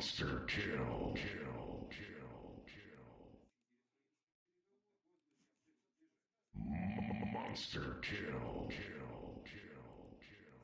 Monster kill. Kill. Kill. Kill. Monster kill. Kill. Kill. Kill.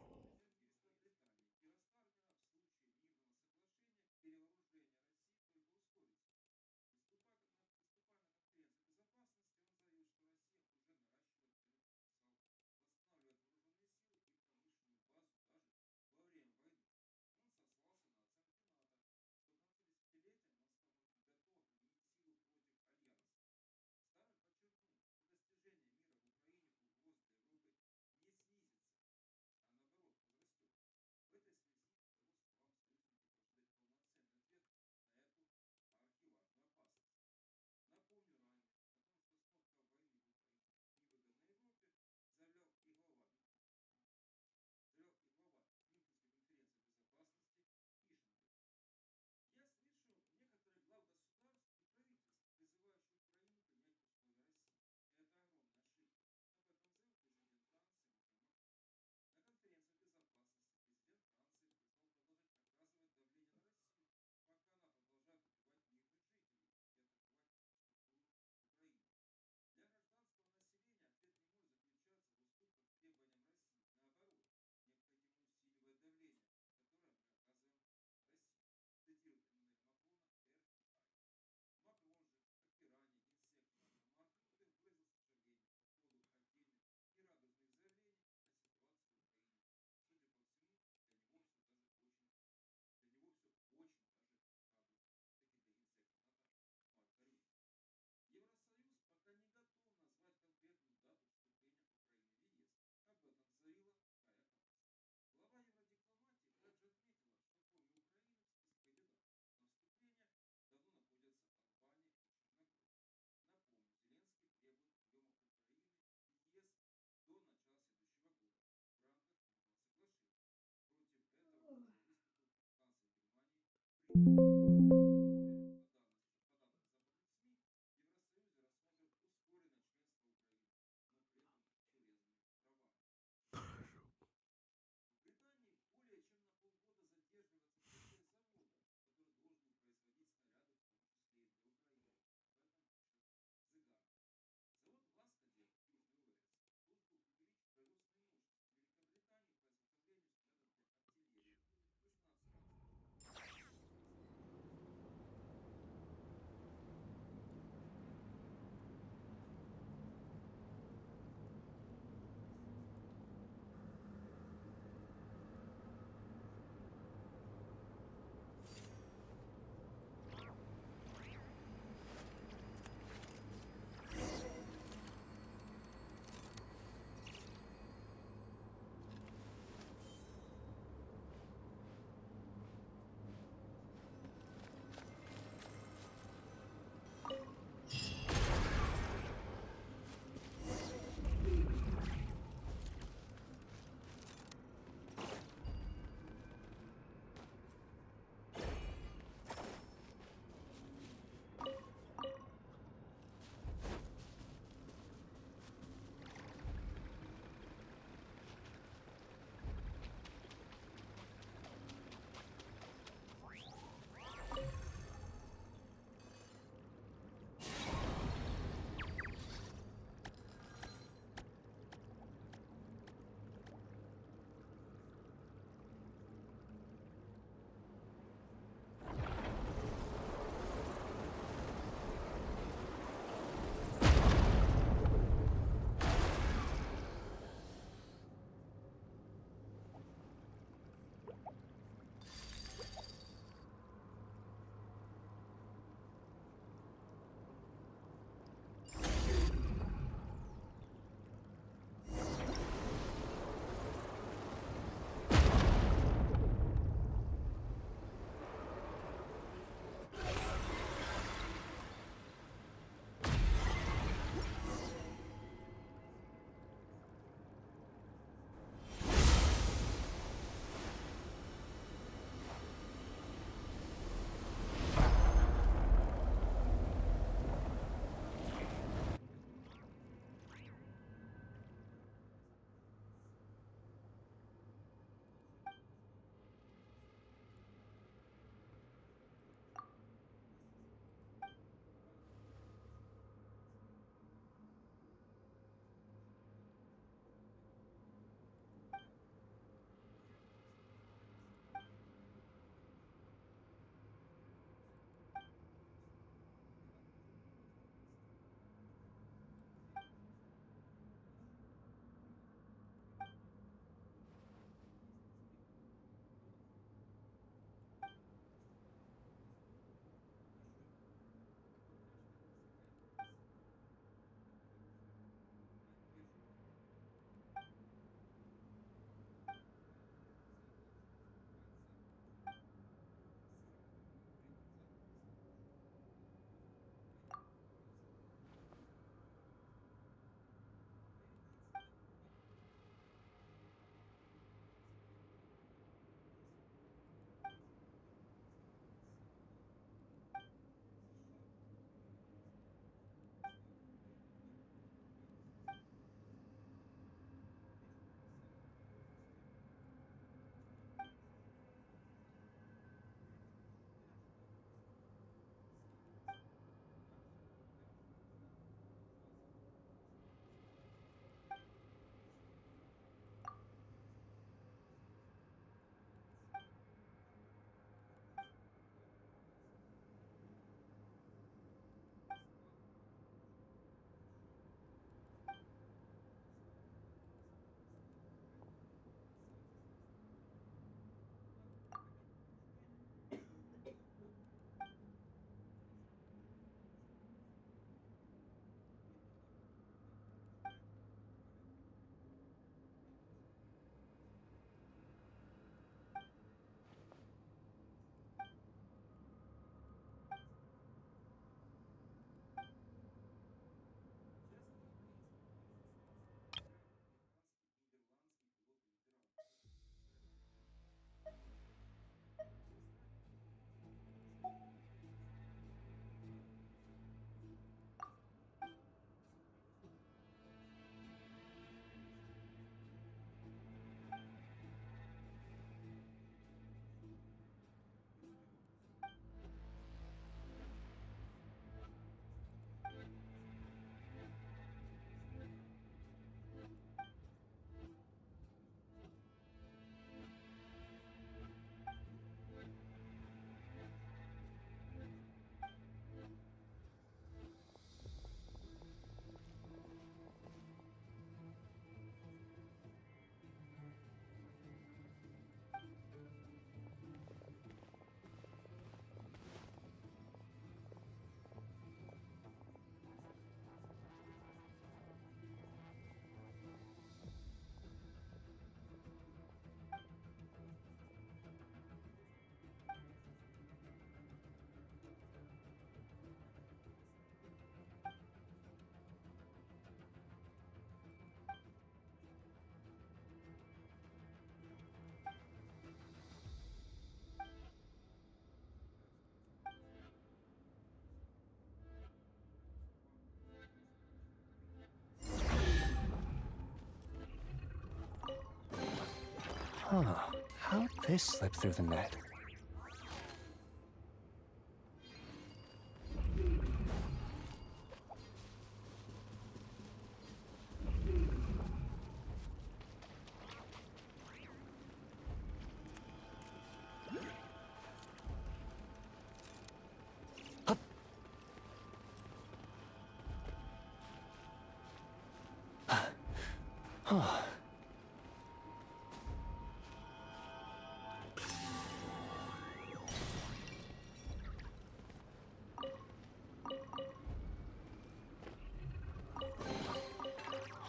Huh. How'd this slip through the net?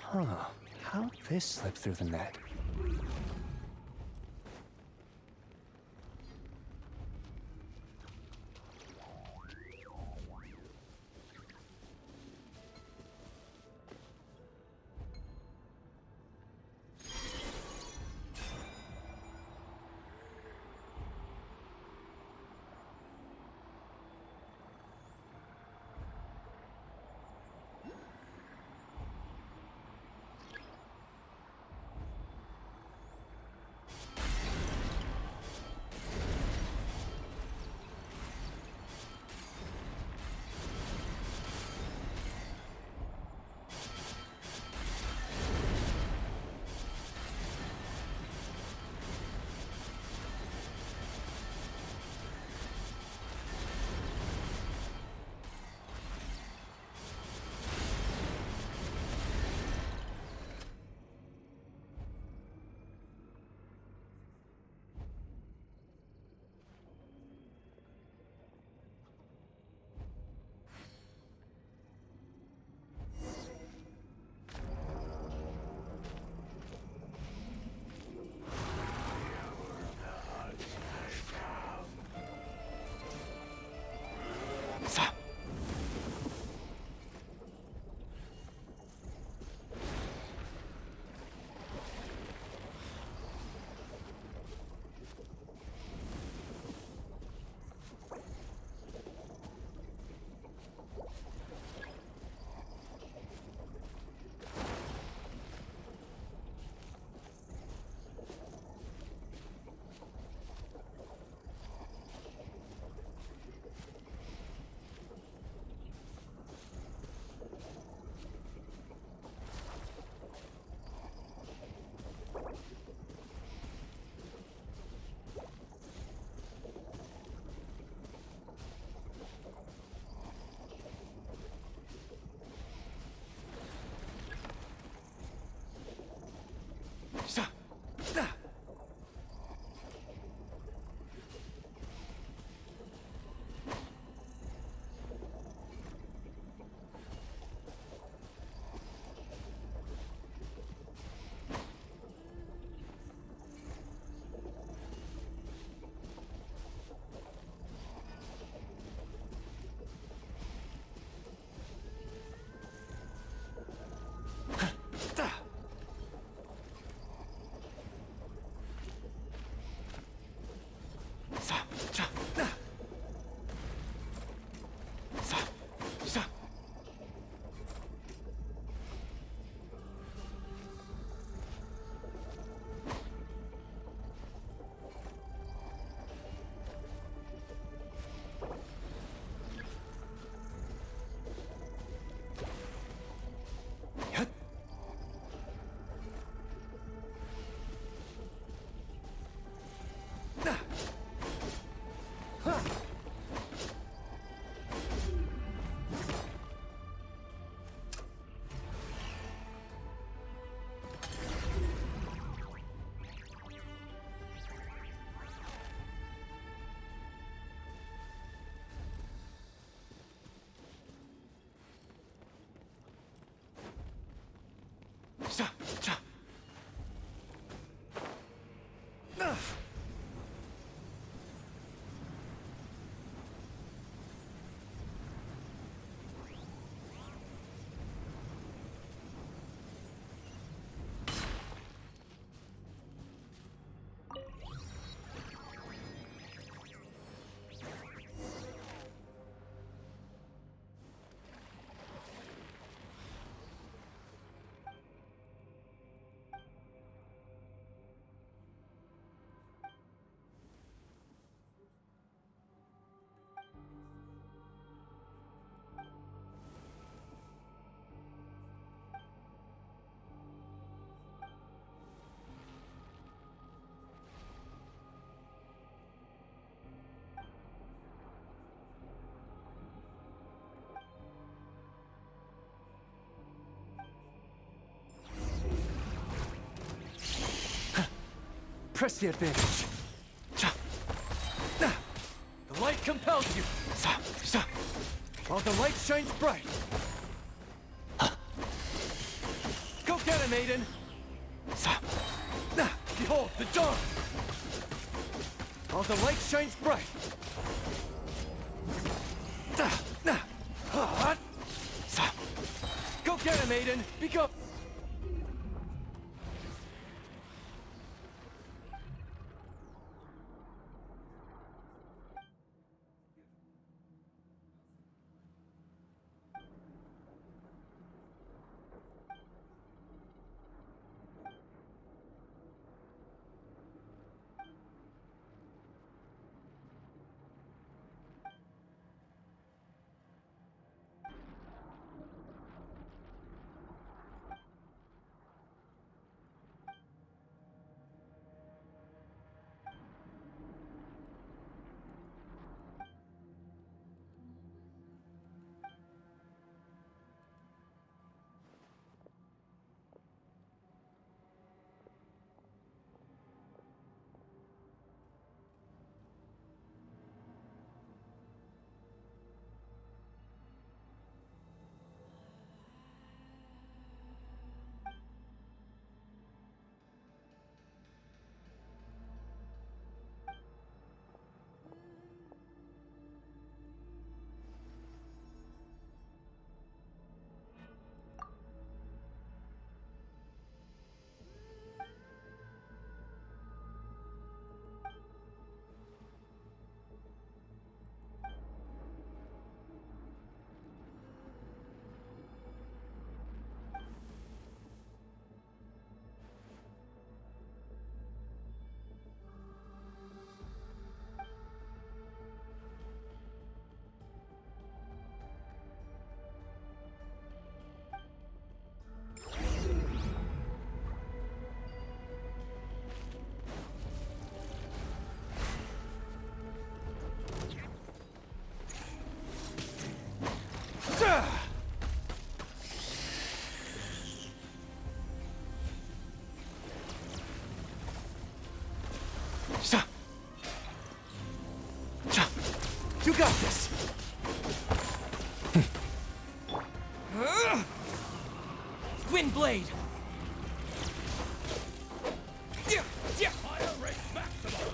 Huh. How'd this slip through the net? press the advantage. The light compels you. While the light shines bright. Go get him, Aiden. Behold, the dawn. While the light shines bright. Go get him, Aiden. Become... You got this! Wind blade! Fire rate maximum!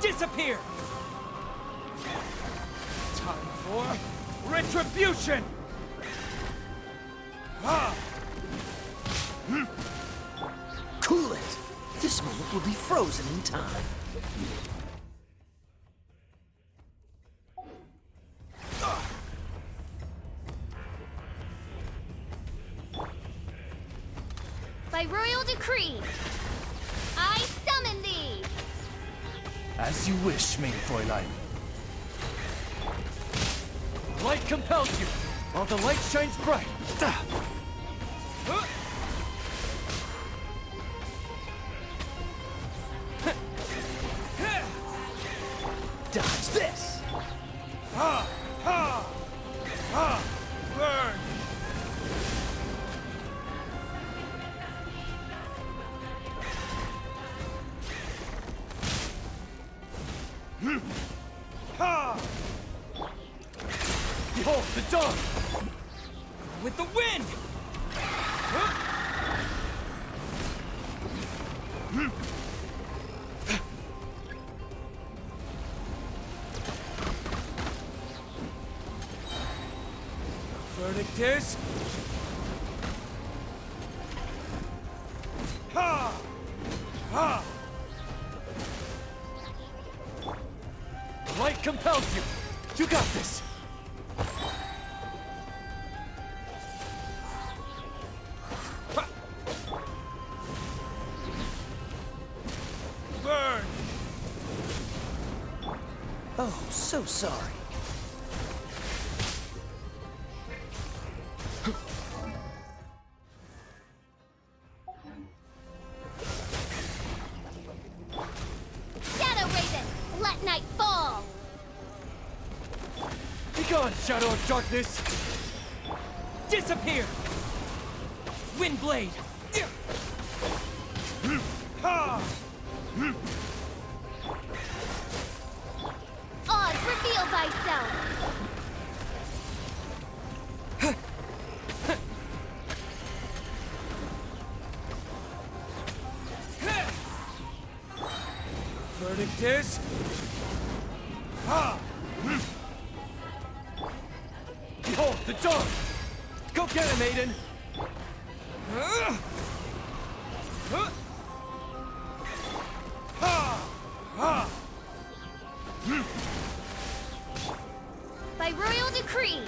Disappear! Time for retribution! Cool it! This moment will be frozen in time. By royal decree, I summon thee! As you wish, main Fräulein. Light compels you, while the light shines bright. Dodge this! Ha! Ha! Ha! Burn! Ha! Behold the dawn! With the wind! Verdict is... Ha! Ha! The light compels you! You got this! Ha! Burn! Oh, so sorry. Shadow Raven, let night fall! Begone, shadow of darkness! Disappear! Windblade! Ha! Oz, reveal thyself! Verdict is... Ha! Behold the dawn! Go get it, maiden! Ha! Ha! By royal decree!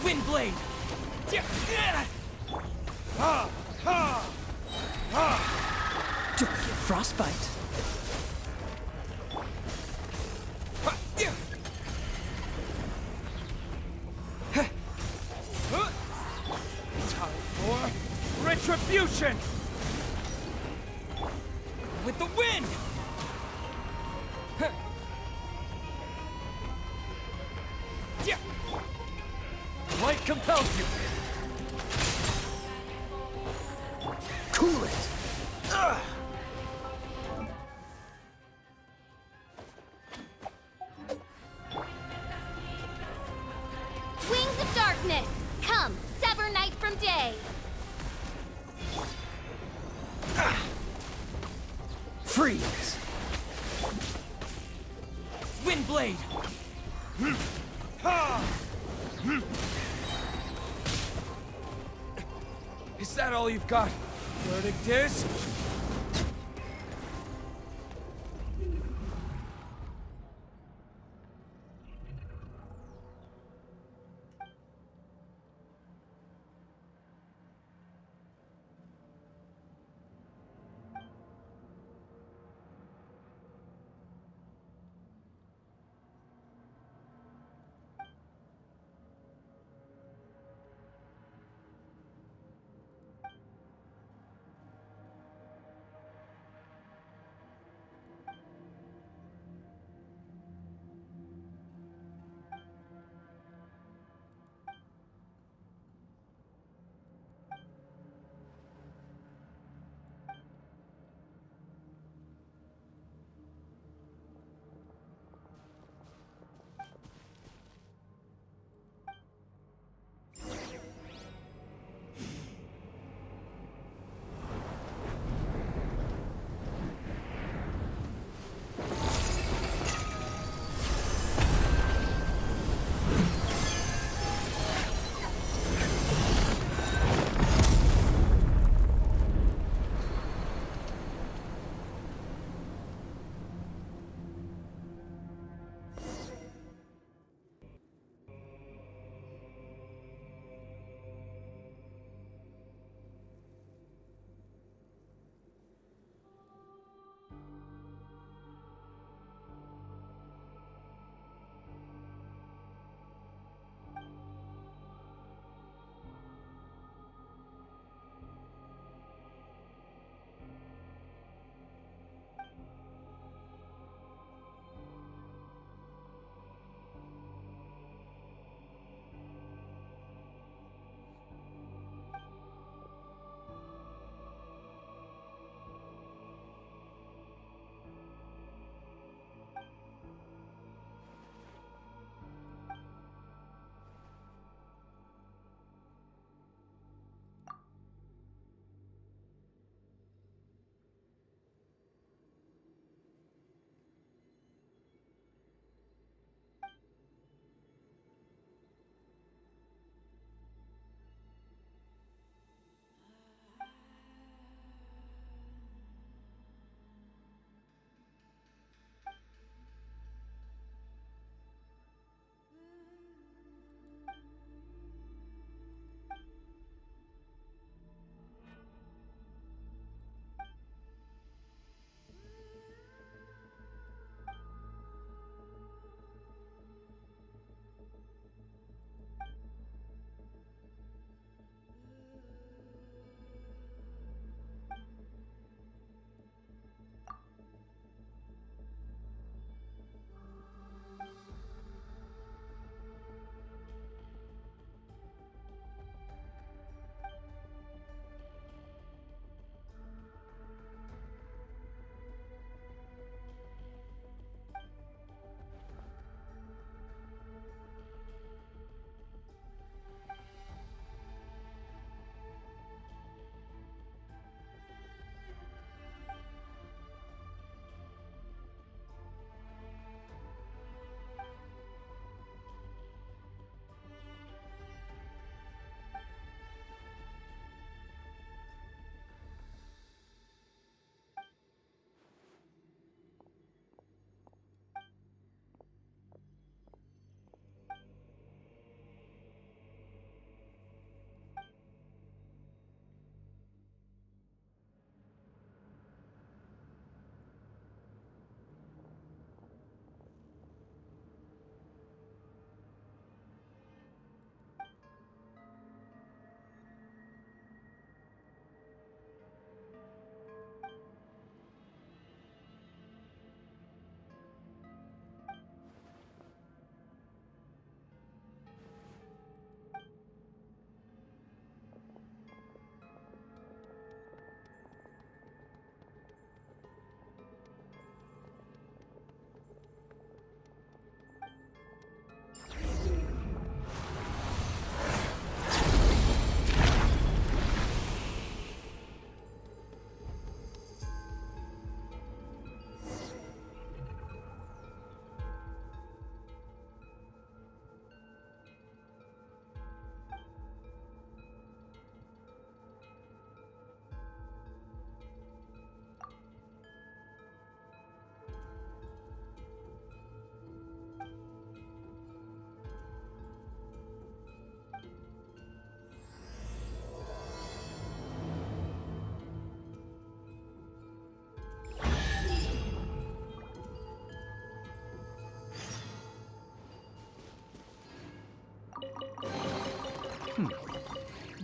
Windblade! Ha! Ha! Ha! Don't get frostbite. Time for retribution! With the wind! Light compels you! Cool it! Ugh. Wings of darkness, come, sever night from day! Freeze! Windblade! Ha! Is that all you've got? Verdict is...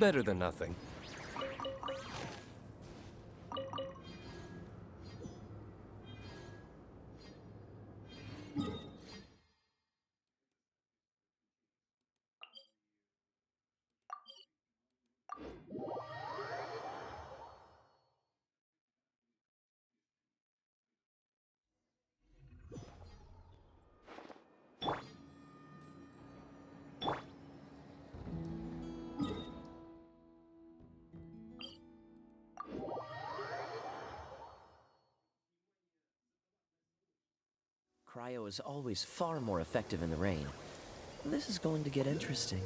Better than nothing. Cryo is always far more effective in the rain. This is going to get interesting.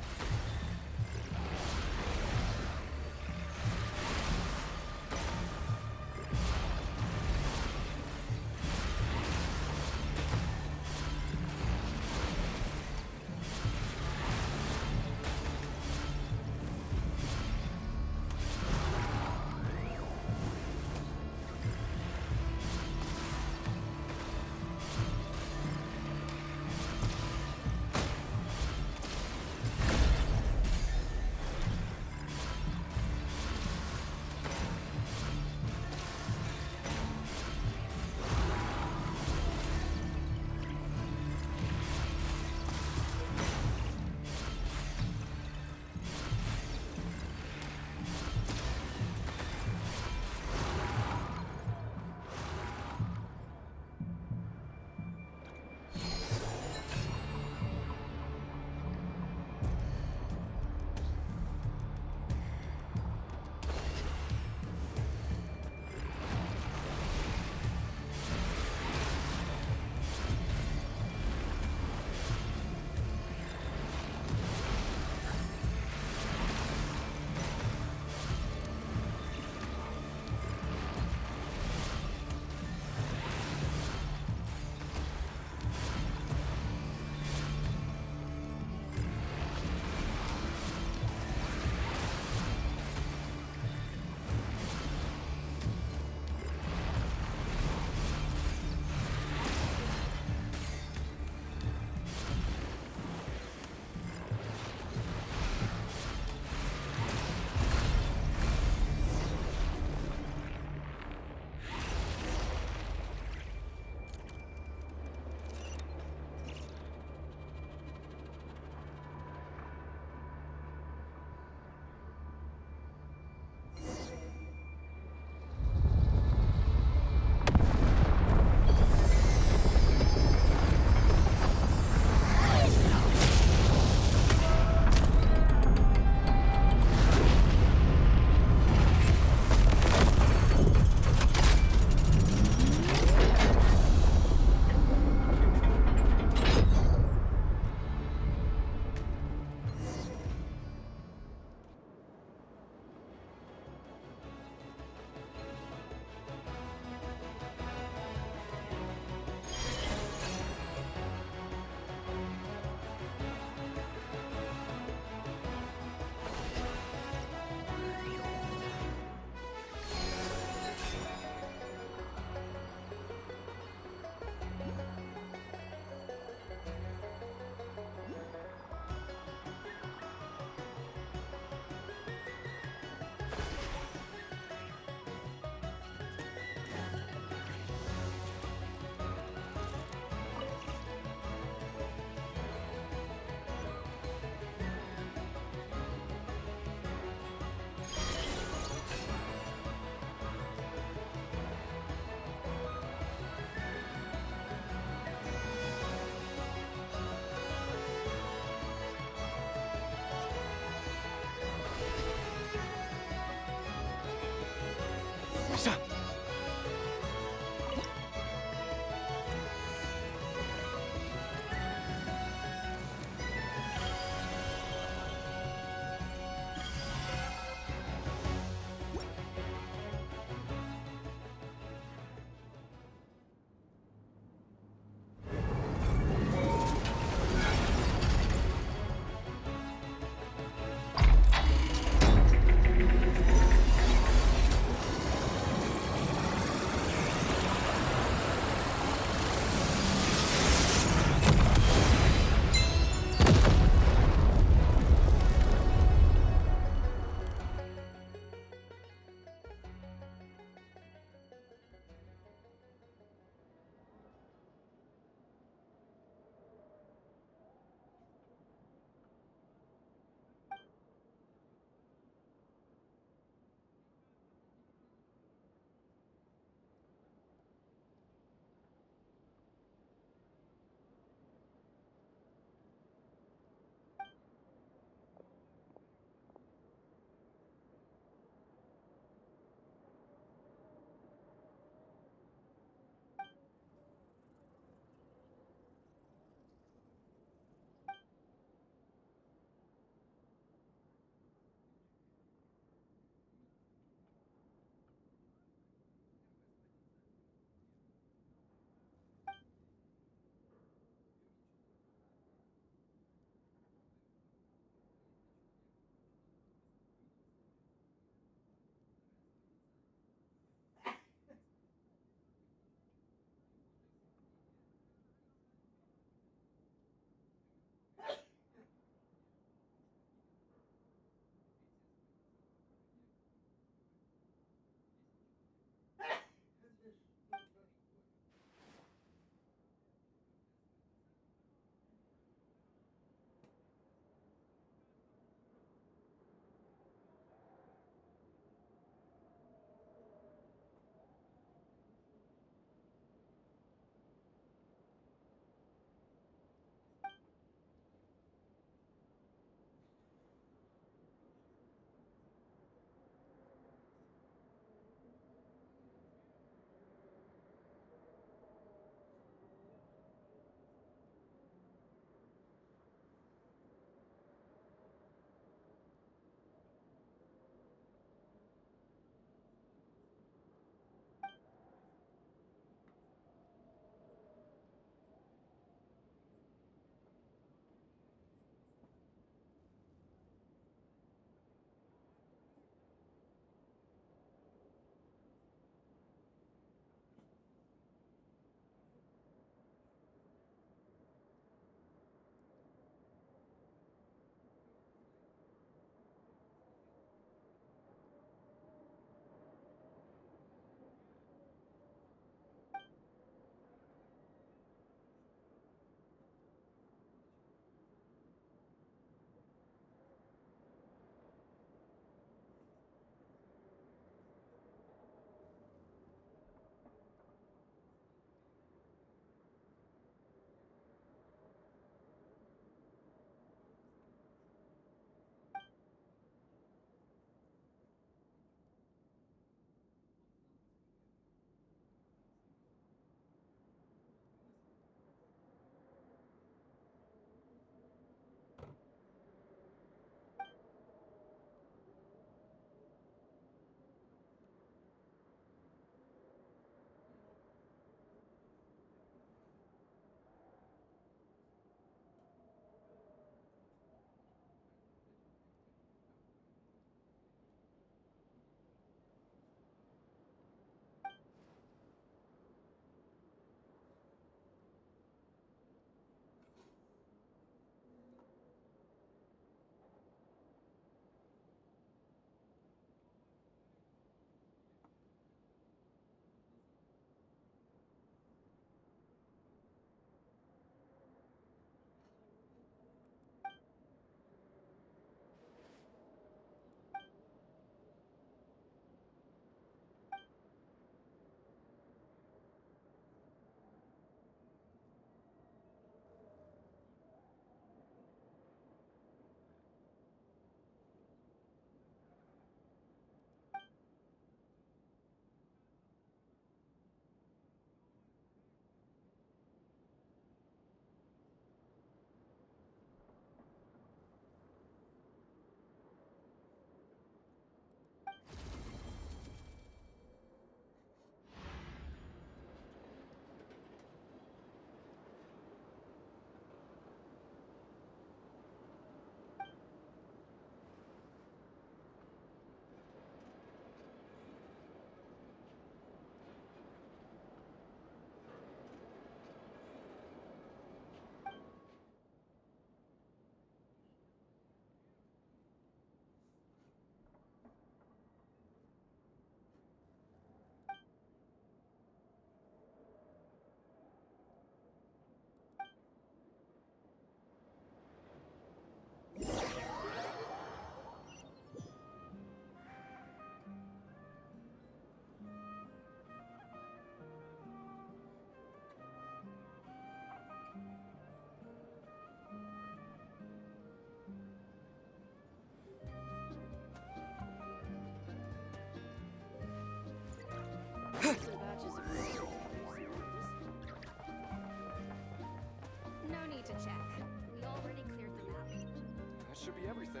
should be everything.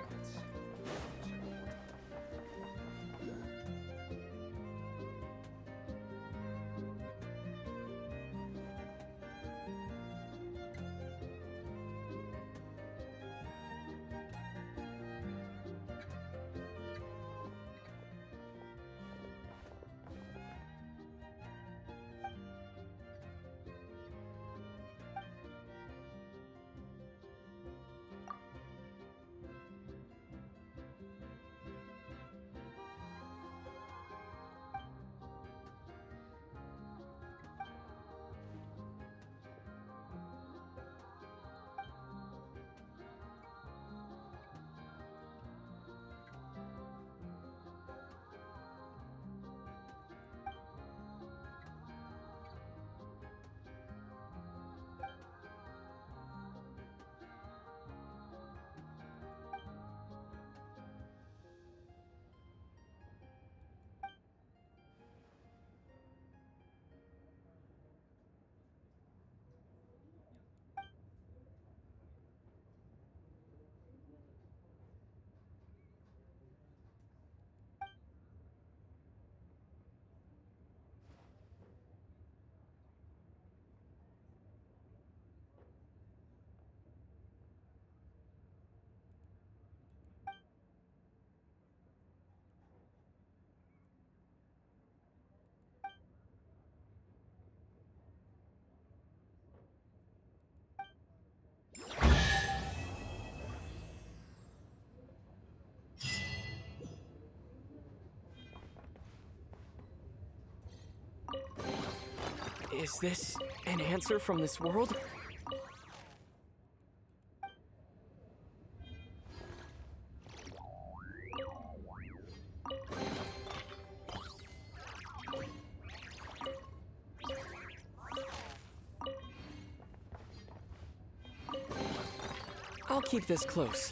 Let's check out one more time. Is this an answer from this world? I'll keep this close.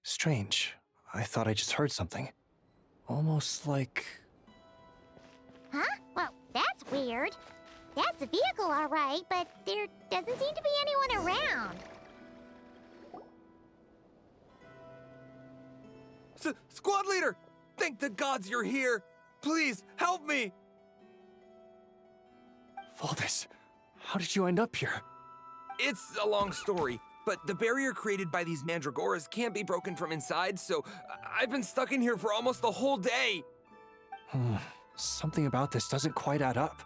Strange. I thought I just heard something. Almost like... Huh? Well, that's weird. That's the vehicle, all right, but there doesn't seem to be anyone around. Squad leader! Thank the gods you're here! Please, help me! Valdis, how did you end up here? It's a long story, but the barrier created by these mandragoras can't be broken from inside, so I've been stuck in here for almost the whole day! Something about this doesn't quite add up.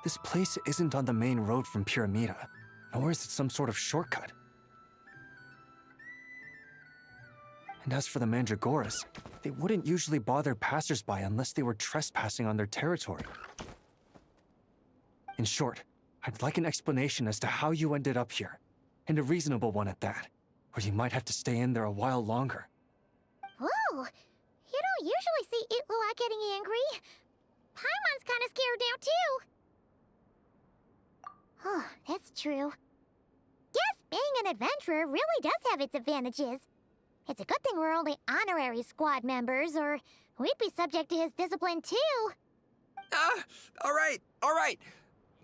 This place isn't on the main road from Pyramida, nor is it some sort of shortcut. And as for the mandragoras, they wouldn't usually bother passersby unless they were trespassing on their territory. In short, I'd like an explanation as to how you ended up here, and a reasonable one at that, or you might have to stay in there a while longer. Whoa! You don't usually see Itlua getting angry. Paimon's kind of scared now, too. Oh, that's true. Guess being an adventurer really does have its advantages. It's a good thing we're only honorary squad members, or we'd be subject to his discipline, too. All right.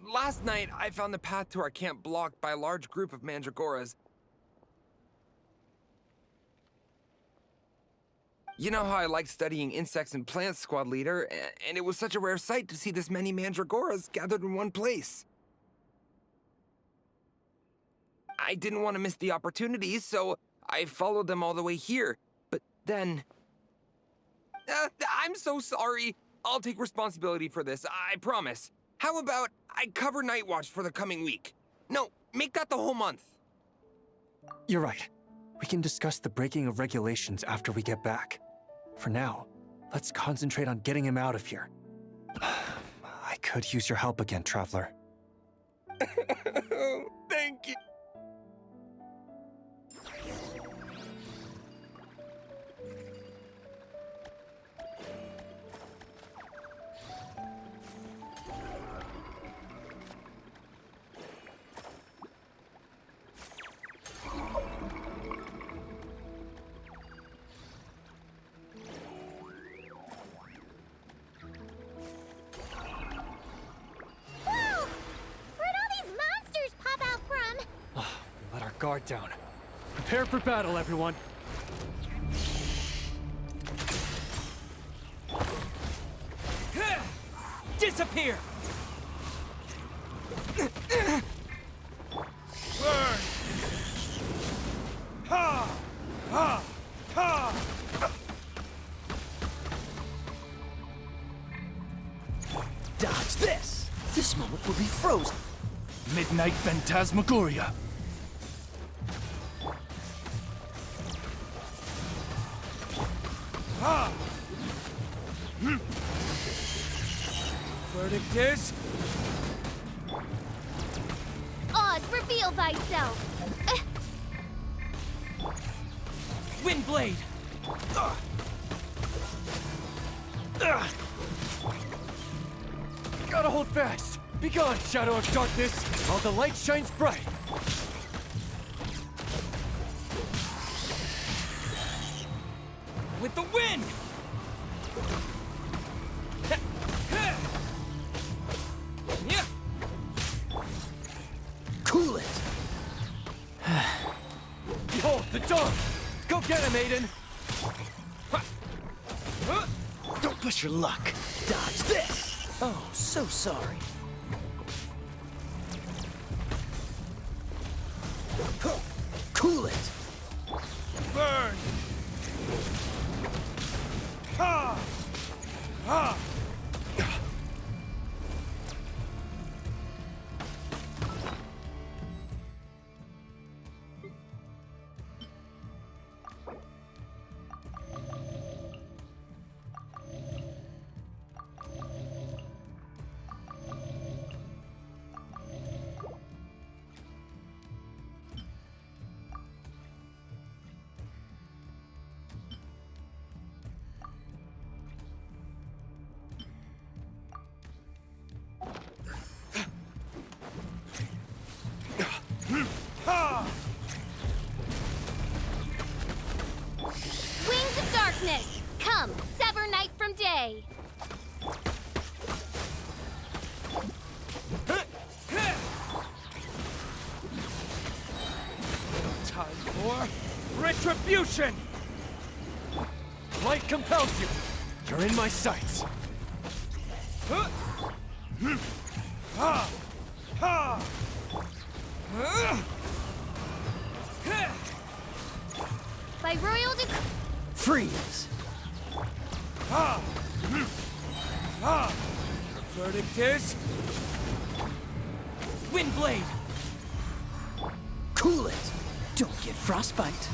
Last night, I found the path to our camp blocked by a large group of mandragoras. You know how I like studying insects and plants, squad leader, and it was such a rare sight to see this many mandragoras gathered in one place. I didn't want to miss the opportunity, so I followed them all the way here. But then... I'm so sorry. I'll take responsibility for this, I promise. How about I cover Night Watch for the coming week? No, make that the whole month. You're right. We can discuss the breaking of regulations after we get back. For now, let's concentrate on getting him out of here. I could use your help again, Traveler. Thank Thank you. Whoa! Where'd all these monsters pop out from? Let our guard down. Prepare for battle, everyone. Disappear! Burn! Ha! Ha! Ha! Dodge this! This moment will be frozen. Midnight Phantasmagoria. Ha! Verdict is... Oz, reveal thyself! Windblade! Gotta hold fast. Be gone, shadow of darkness, while the light shines bright. With the wind! Cool it! Behold, the dawn! Go get him, Aiden! Don't push your luck. Dodge this! Oh, so sorry. Cool it! Burn! Ha! Ha! Wings of darkness! Come, sever night from day! Time for retribution! Light compels you. You're in my sights. Ha! Ha! By royal decree. Freeze! Ha! Ha! The verdict is... Windblade! Cool it! Don't get frostbite.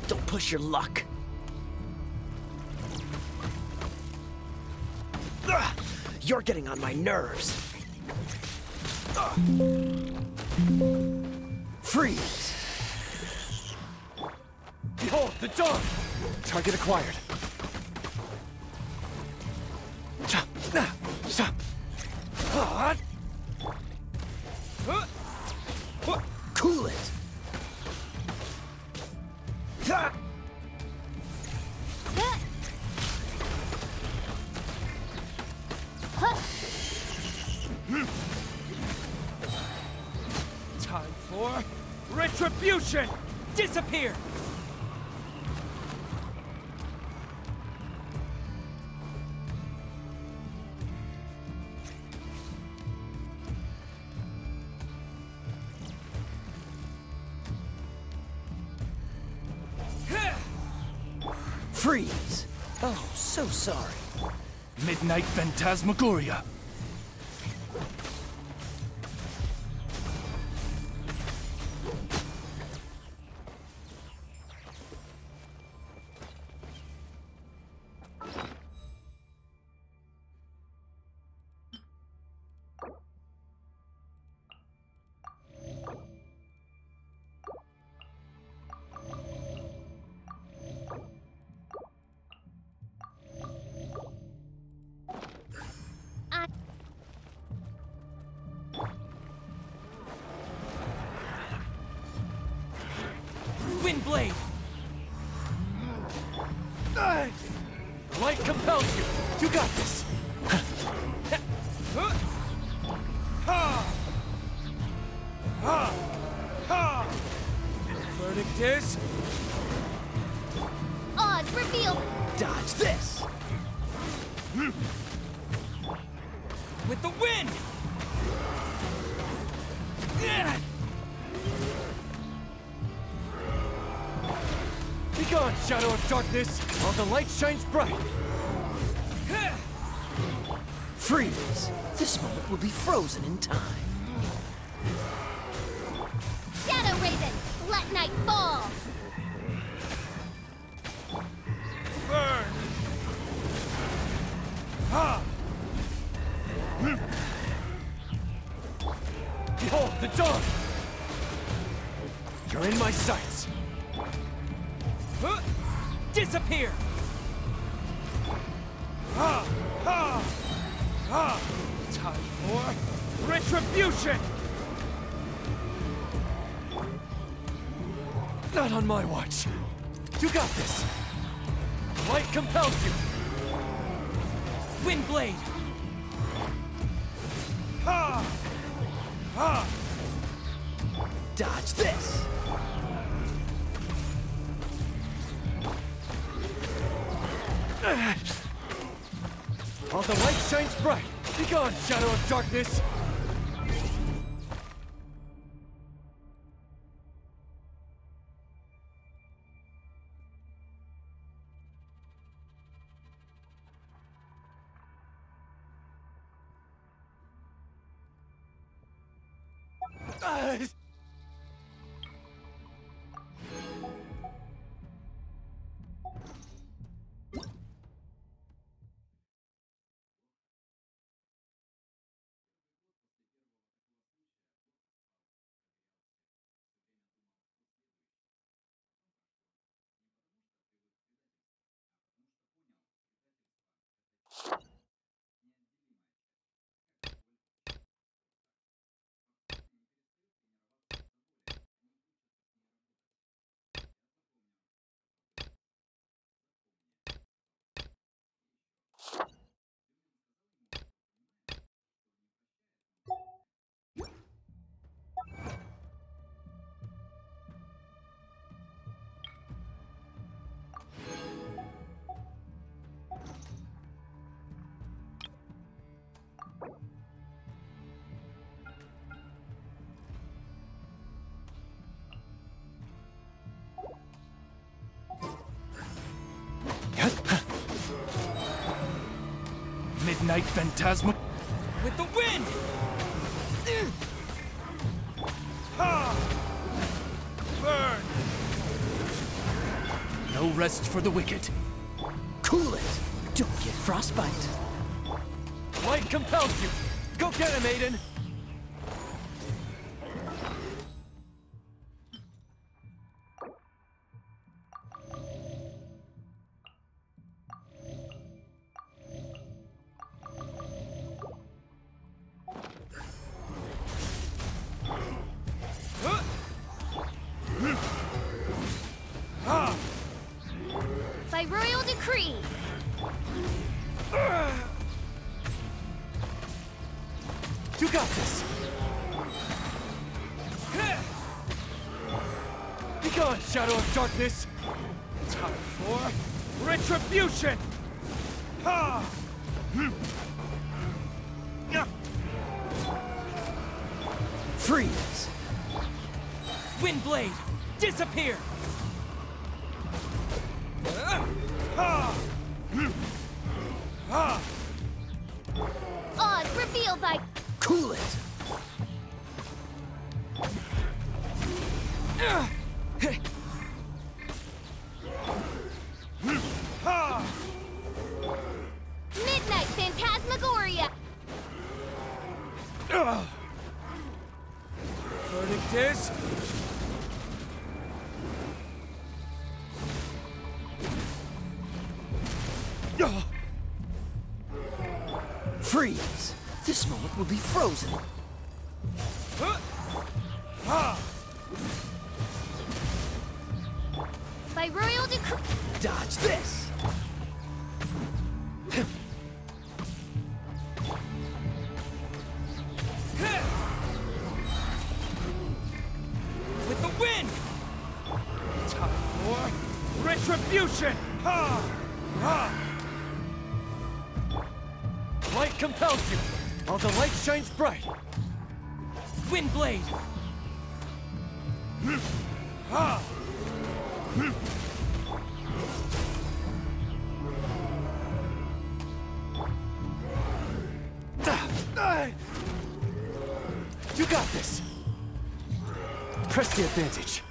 Don't push your luck. You're getting on my nerves. Freeze! Behold, the dawn! Target acquired. Cool it! Time for retribution! Disappear! Freeze! Oh, so sorry. Midnight Phantasmagoria. Wind blade! The light compels you! You got this! Verdict is... Oz revealed. Dodge this! with the wind! Be gone, shadow of darkness, while the light shines bright! Freeze! This moment will be frozen in time. Shadow Raven, let night fall. Burn! Behold the dawn! You're in my sights! Disappear! Time for retribution! Not on my watch! You got this! Light compels you! Wind blade! Dodge this! While the light shines bright! Be gone, shadow of darkness! Midnight Phantasma. With the wind! Burn! No rest for the wicked. Cool it! Don't get frostbite. Light compels you! Go get him, Aiden! By royal decree. You got this! Be gone, shadow of darkness! Time for retribution! Freeze! Wind blade! Disappear! Oz revealed by Cool it! Midnight Phantasmagoria. Verdict is... Freeze! This moment will be frozen. By royal Dodge this! With the wind! Time for retribution! Ha! Ha! Light compels you! All the light shines bright! Wind blade! Ha! You got this! Press the advantage.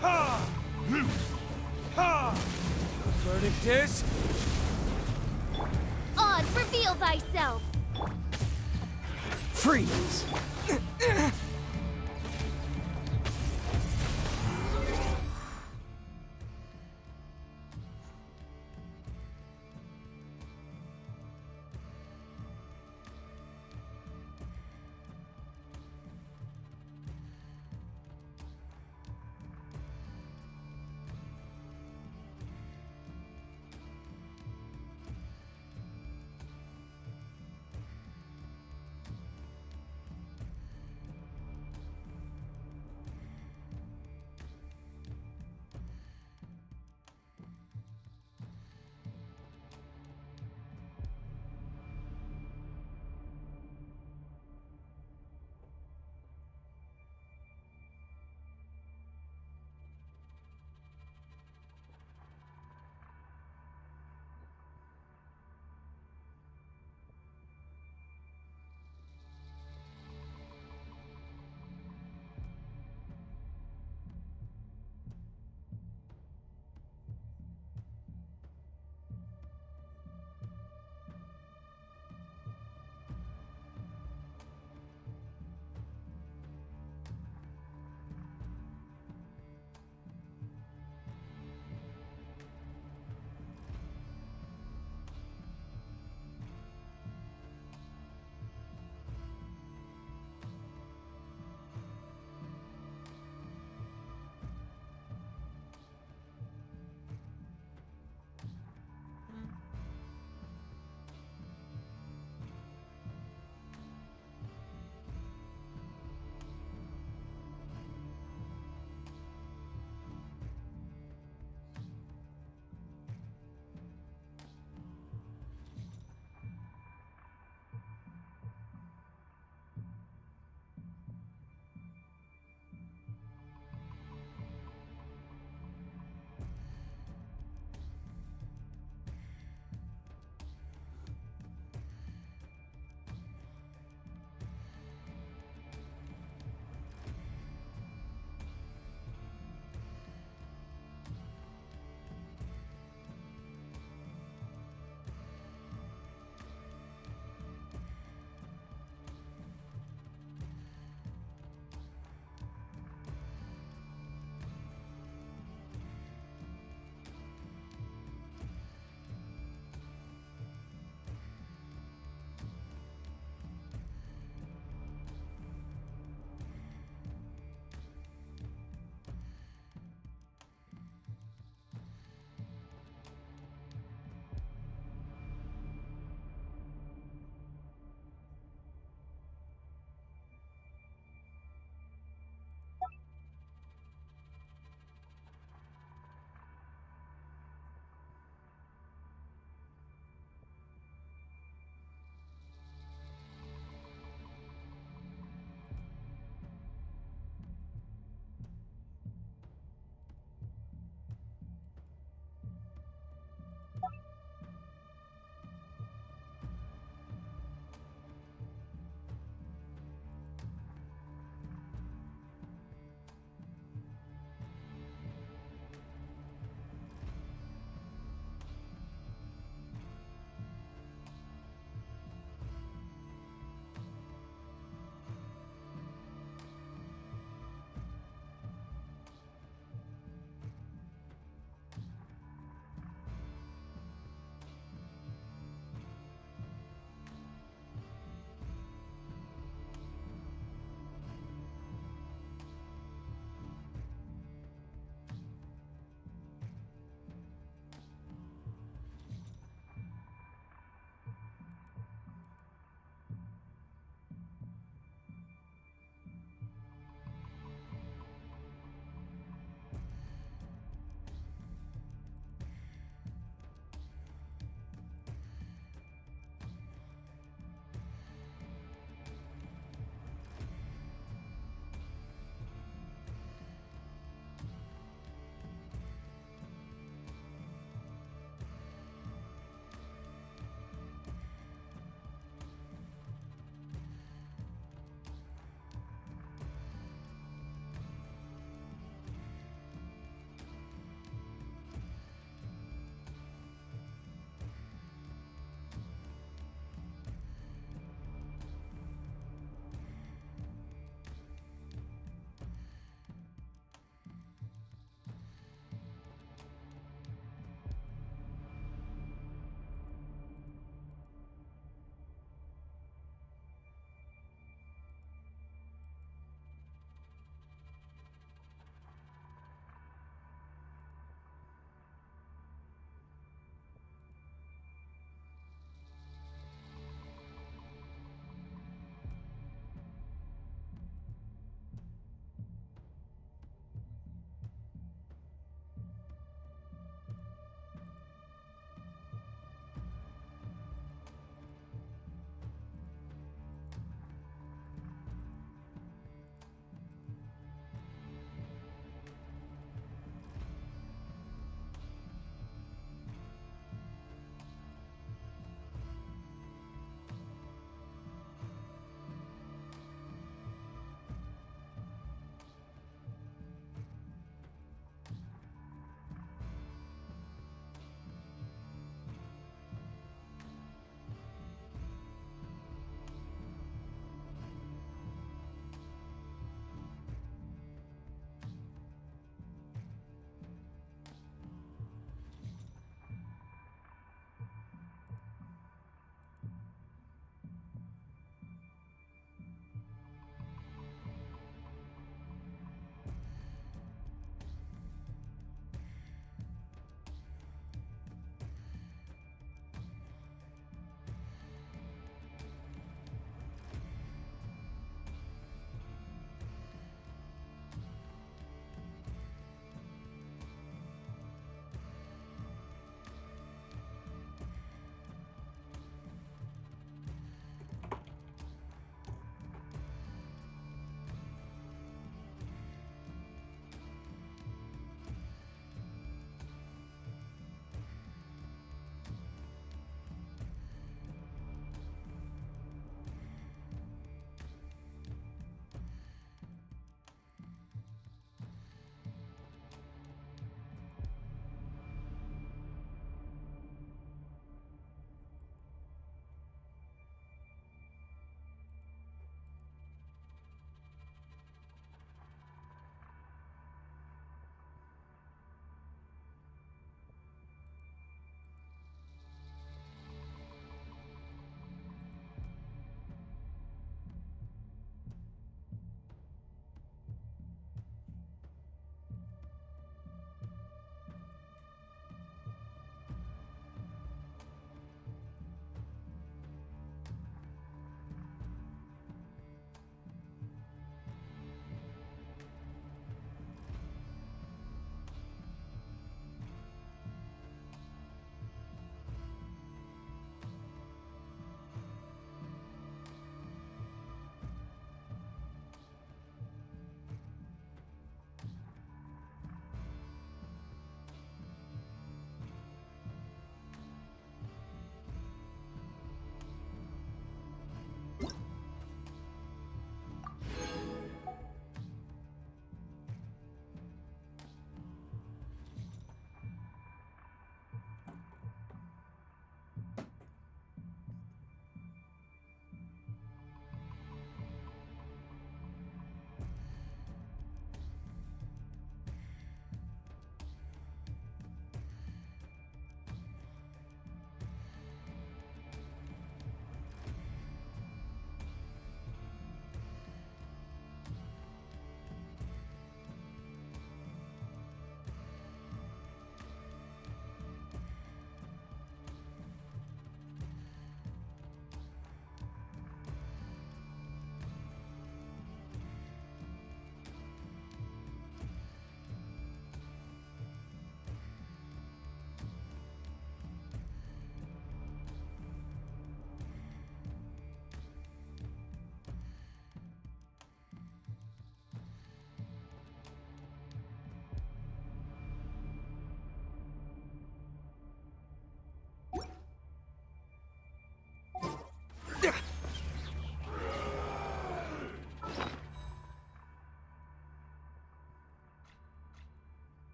Ha! Ha! Verdict is... Oz, reveal thyself! Freeze!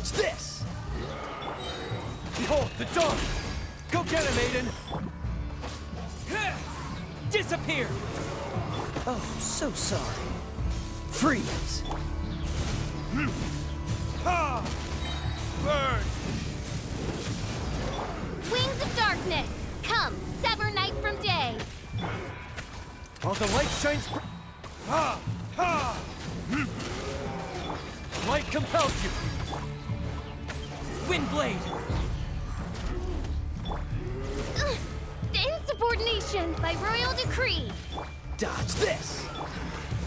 Dodge this! Behold the dawn! Go get him, Aiden! Disappear! Oh, so sorry. Freeze! Ha! Burn! Wings of darkness, come, sever night from day. While the light shines ha! Ha! Light compels you! Wind blade! Insubordination by royal decree. Dodge this!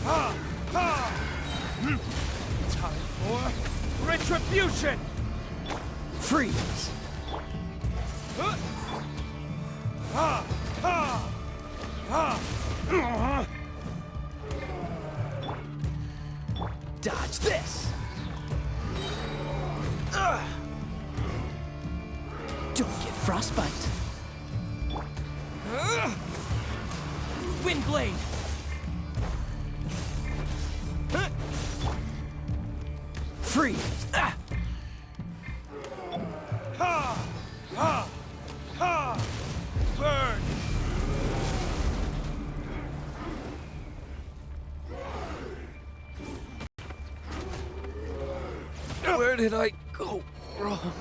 Ha! Ha! Time for retribution! Freeze! Ha! Ha! Ha! Dodge this! Don't get frostbite. Wind blade! Freeze! Ha! Ha! Ha! Burn! Where did I go wrong?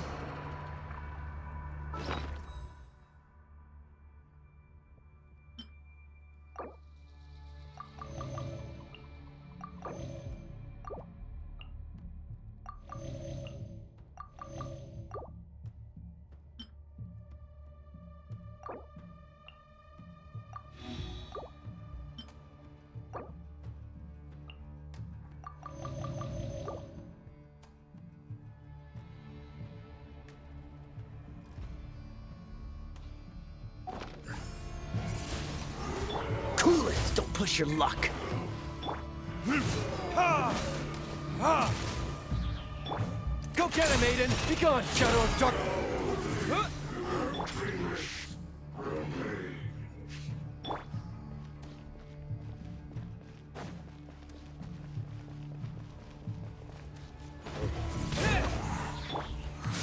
Cool it! Don't push your luck. Ha! Ha! Go get him, Aiden! Be gone, Shadow of Dark... Huh?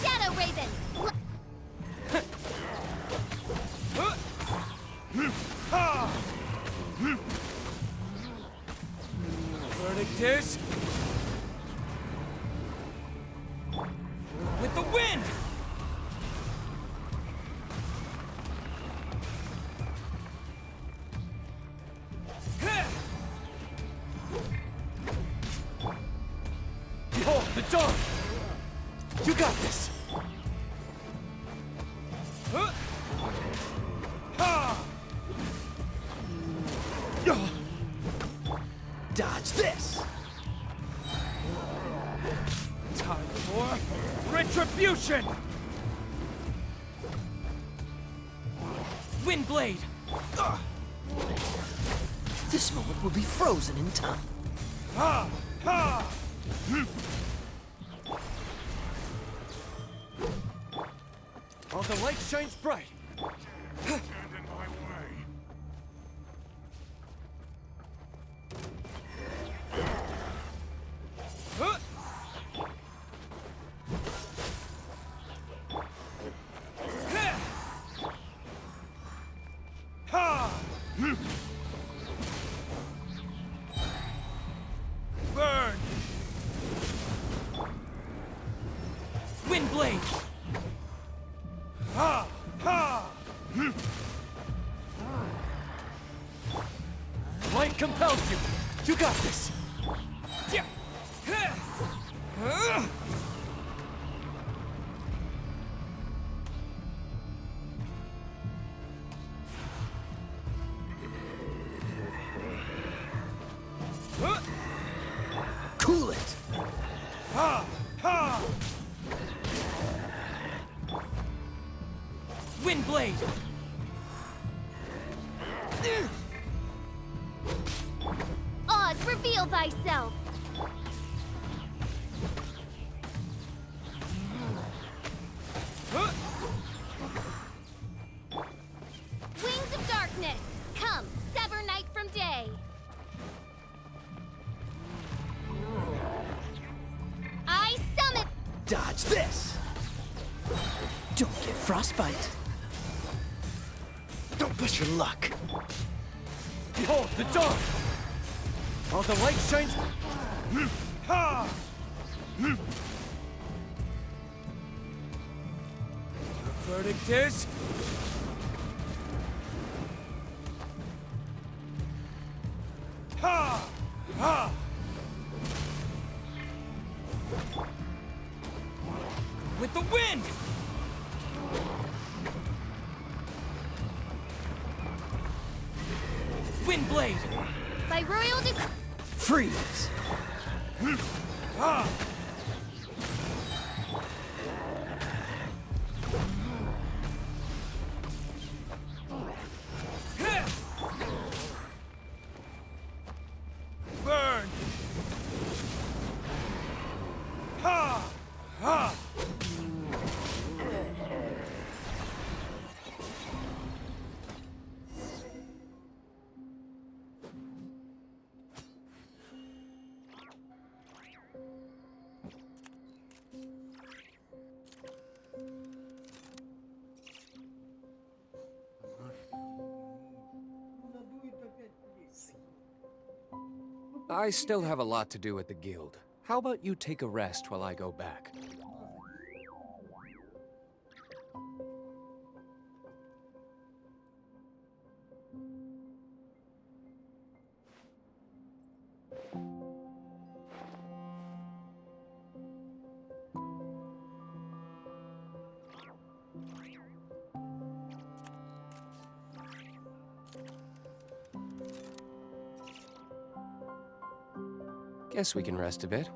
Shadow Raven. Ha! Verdict is... with the wind! Behold the dawn! You got this! Ha! Dodge this! Time for retribution! Wind blade! This moment will be frozen in time. Ha! Ha! While the light shines bright. Stand in my way. Huh? Ha! Burn! Wind blade! Ha! Ha! Light compels you! You got this! Yeah. Cool it! Ha! Ha! Wind blade! Oz, reveal thyself. Wings of darkness, come, sever night from day. I summon... Dodge Watch this! Don't get frostbite. Don't push your luck. Behold, the dawn! While the light shines... Ha! The verdict is... Ha! Ha! With the wind! Wind blade! By royal decree. Freeze! Ah! Burn! Ha! Ha! I still have a lot to do at the guild. How about you take a rest while I go back? Guess we can rest a bit.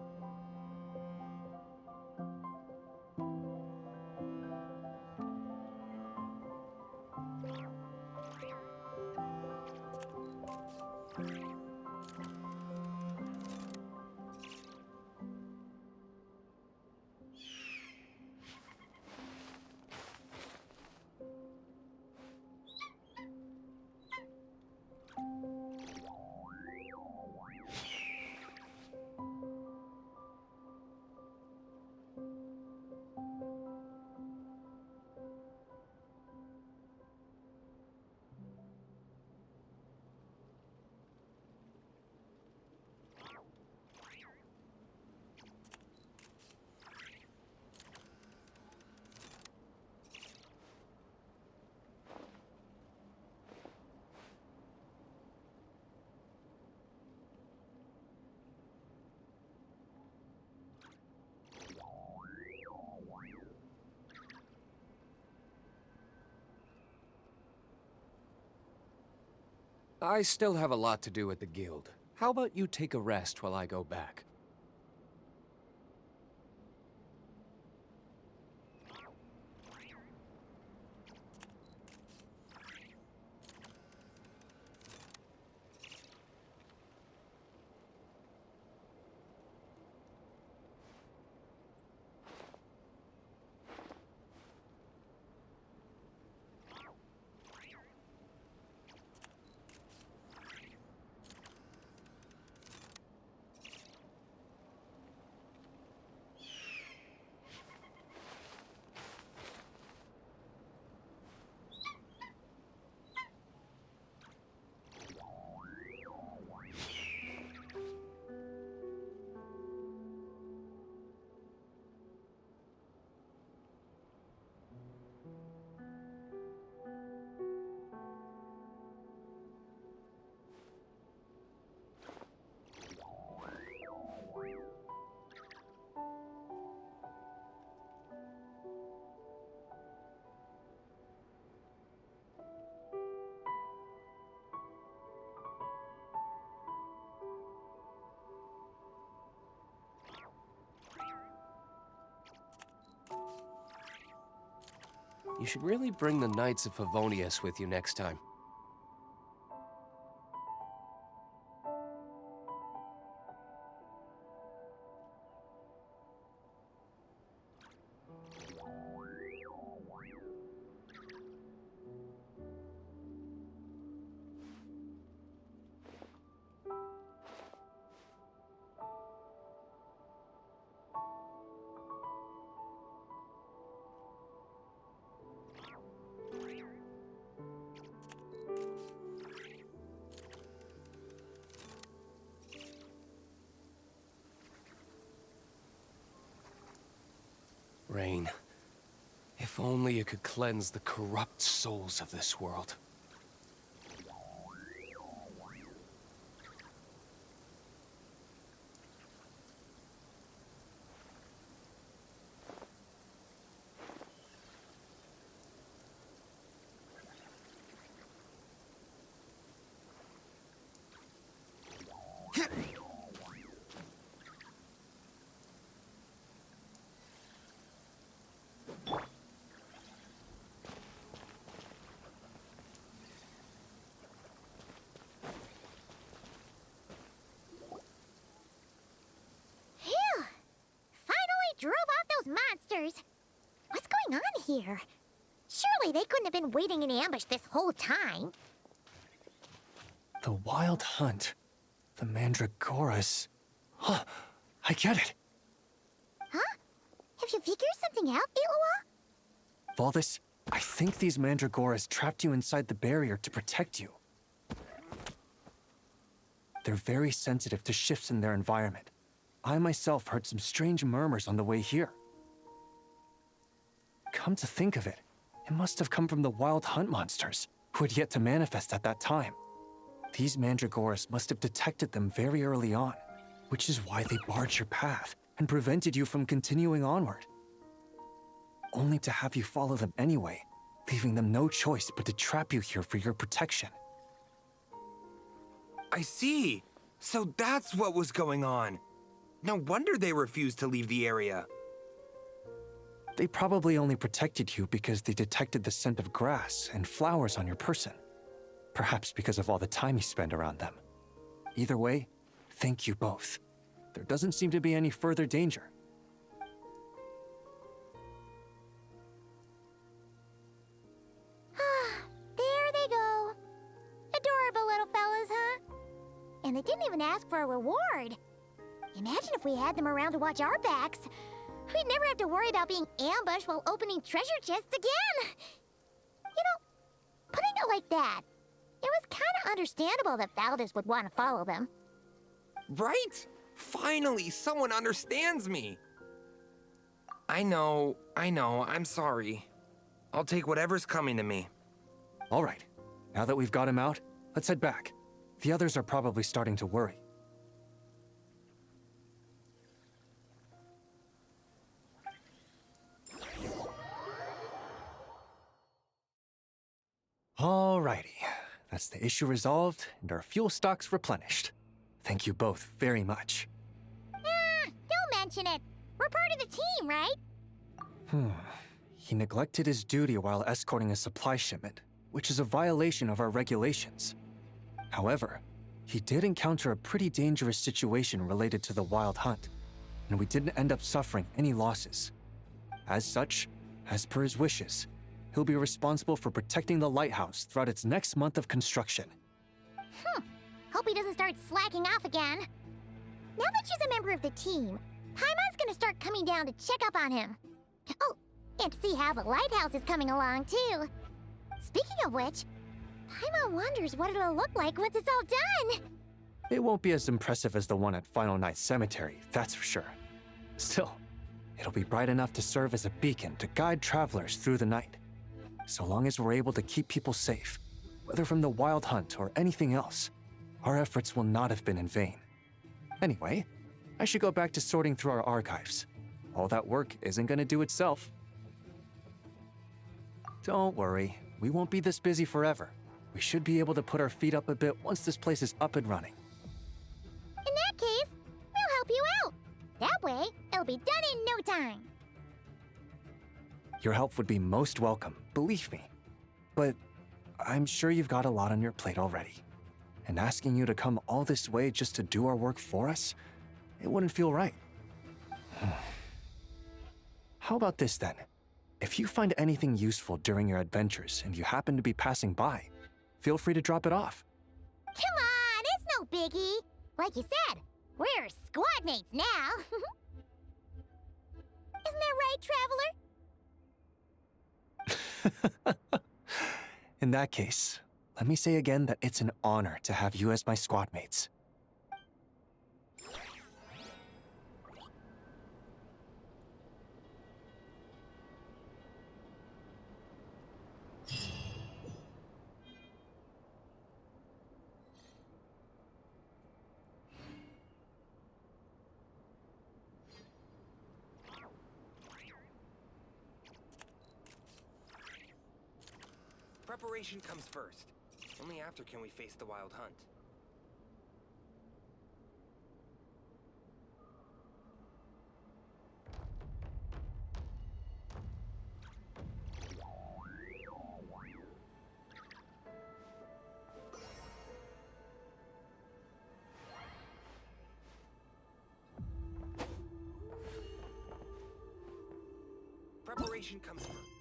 I still have a lot to do at the guild. How about you take a rest while I go back? You should really bring the Knights of Favonius with you next time. rain. If only it could cleanse the corrupt souls of this world. Phew! Finally drove off those monsters! What's going on here? Surely they couldn't have been waiting in ambush this whole time. The Wild Hunt. The Mandragoras. Huh, I get it. Huh? Have you figured something out, Iloa? Valdis, I think these Mandragoras trapped you inside the barrier to protect you. They're very sensitive to shifts in their environment. I myself heard some strange murmurs on the way here. Come to think of it, it must have come from the Wild Hunt monsters, who had yet to manifest at that time. These Mandragoras must have detected them very early on, which is why they barred your path and prevented you from continuing onward. Only to have you follow them anyway, leaving them no choice but to trap you here for your protection. I see. So that's what was going on. No wonder they refused to leave the area. They probably only protected you because they detected the scent of grass and flowers on your person. Perhaps because of all the time you spend around them. Either way, thank you both. There doesn't seem to be any further danger. There they go. Adorable little fellas, huh? And they didn't even ask for a reward. Imagine if we had them around to watch our backs. We'd never have to worry about being ambushed while opening treasure chests again. You know, putting it like that, it was kind of understandable that Valdis would want to follow them. Right? Finally, someone understands me. I know, I'm sorry. I'll take whatever's coming to me. All right, now that we've got him out, let's head back. The others are probably starting to worry. Alrighty, that's the issue resolved and our fuel stocks replenished. Thank you both very much. Don't mention it. We're part of the team, right? He neglected his duty while escorting a supply shipment, which is a violation of our regulations. However, he did encounter a pretty dangerous situation related to the Wild Hunt, and we didn't end up suffering any losses. As such, as per his wishes, he'll be responsible for protecting the lighthouse throughout its next month of construction. Hope he doesn't start slacking off again. Now that she's a member of the team, Paimon's gonna start coming down to check up on him. Oh, and see how the lighthouse is coming along, too. Speaking of which, Paimon wonders what it'll look like once it's all done. It won't be as impressive as the one at Final Night Cemetery, that's for sure. Still, it'll be bright enough to serve as a beacon to guide travelers through the night. So long as we're able to keep people safe, whether from the Wild Hunt or anything else, our efforts will not have been in vain. Anyway, I should go back to sorting through our archives. All that work isn't gonna do itself. Don't worry, we won't be this busy forever. We should be able to put our feet up a bit once this place is up and running. In that case, we'll help you out. That way, it'll be done in no time. Your help would be most welcome, believe me. But I'm sure you've got a lot on your plate already. And asking you to come all this way just to do our work for us, it wouldn't feel right. How about this then? If you find anything useful during your adventures and you happen to be passing by, feel free to drop it off. Come on, it's no biggie. Like you said, we're squad mates now. Isn't that right, Traveler? In that case, let me say again that it's an honor to have you as my squad mates. Preparation comes first. Only after can we face the wild hunt. Preparation comes first.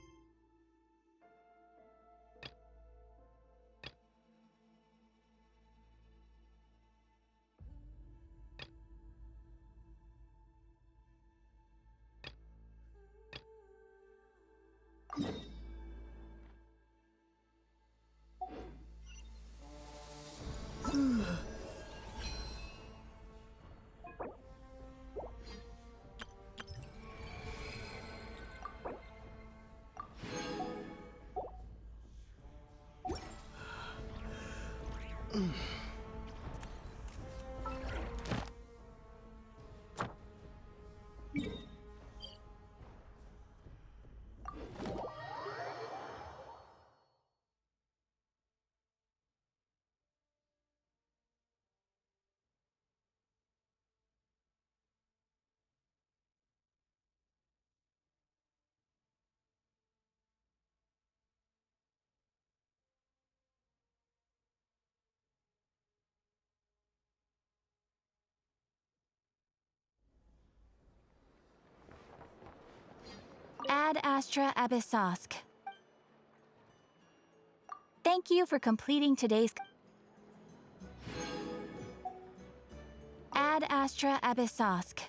Ad Astra Abyssosk. Thank you for completing today's... Ad Astra Abyssosk.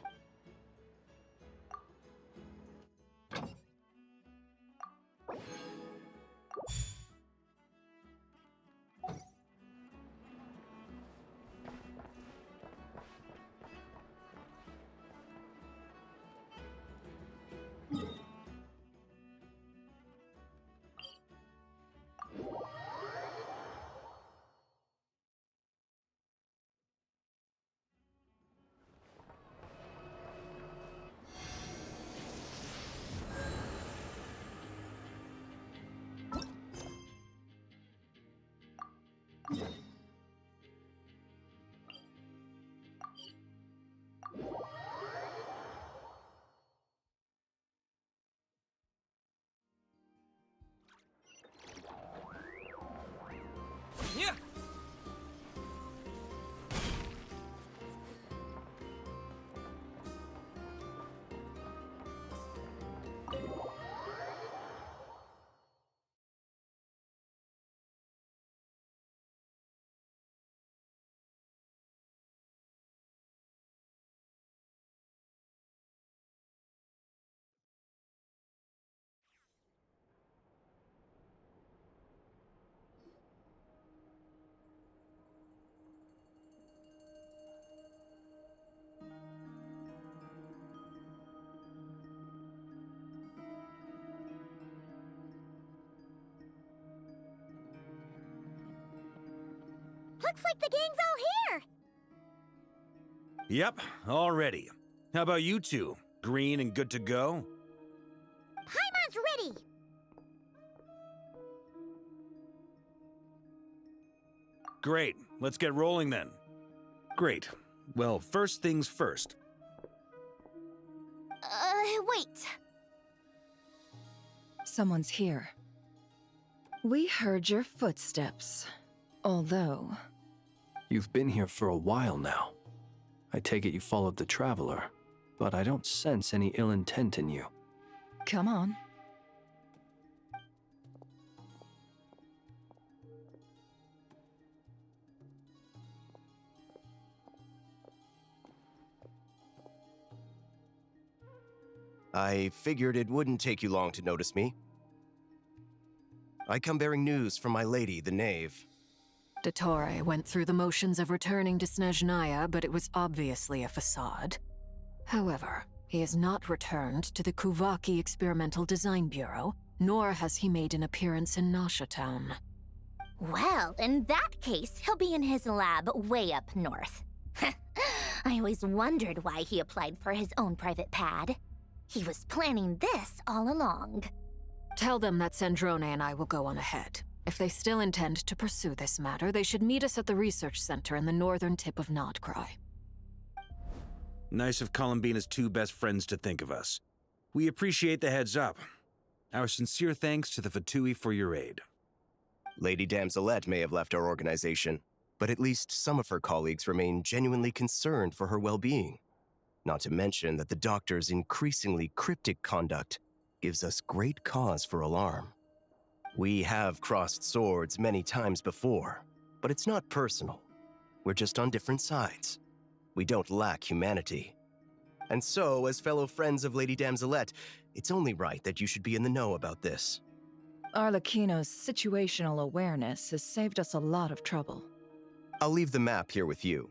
Yeah! Looks like the gang's all here! Yep, all ready. How about you two? Green and good to go? Paimon's ready! Great, let's get rolling then. Great. Well, first things first. Wait. Someone's here. We heard your footsteps. Although... You've been here for a while now. I take it you followed the Traveler, but I don't sense any ill intent in you. Come on. I figured it wouldn't take you long to notice me. I come bearing news from my lady, the Knave. Dottore went through the motions of returning to Snezhnaya, but it was obviously a facade. However, he has not returned to the Kuvaki Experimental Design Bureau, nor has he made an appearance in Nasha Town. Well, in that case, he'll be in his lab way up north. I always wondered why he applied for his own private pad. He was planning this all along. Tell them that Sandrone and I will go on ahead. If they still intend to pursue this matter, they should meet us at the research center in the northern tip of Nodcry. Nice of Columbina's two best friends to think of us. We appreciate the heads up. Our sincere thanks to the Fatui for your aid. Lady Damselette may have left our organization, but at least some of her colleagues remain genuinely concerned for her well-being. Not to mention that the Doctor's increasingly cryptic conduct gives us great cause for alarm. We have crossed swords many times before, but it's not personal. We're just on different sides. We don't lack humanity. And so, as fellow friends of Lady Damselette, it's only right that you should be in the know about this. Arlecchino's situational awareness has saved us a lot of trouble. I'll leave the map here with you.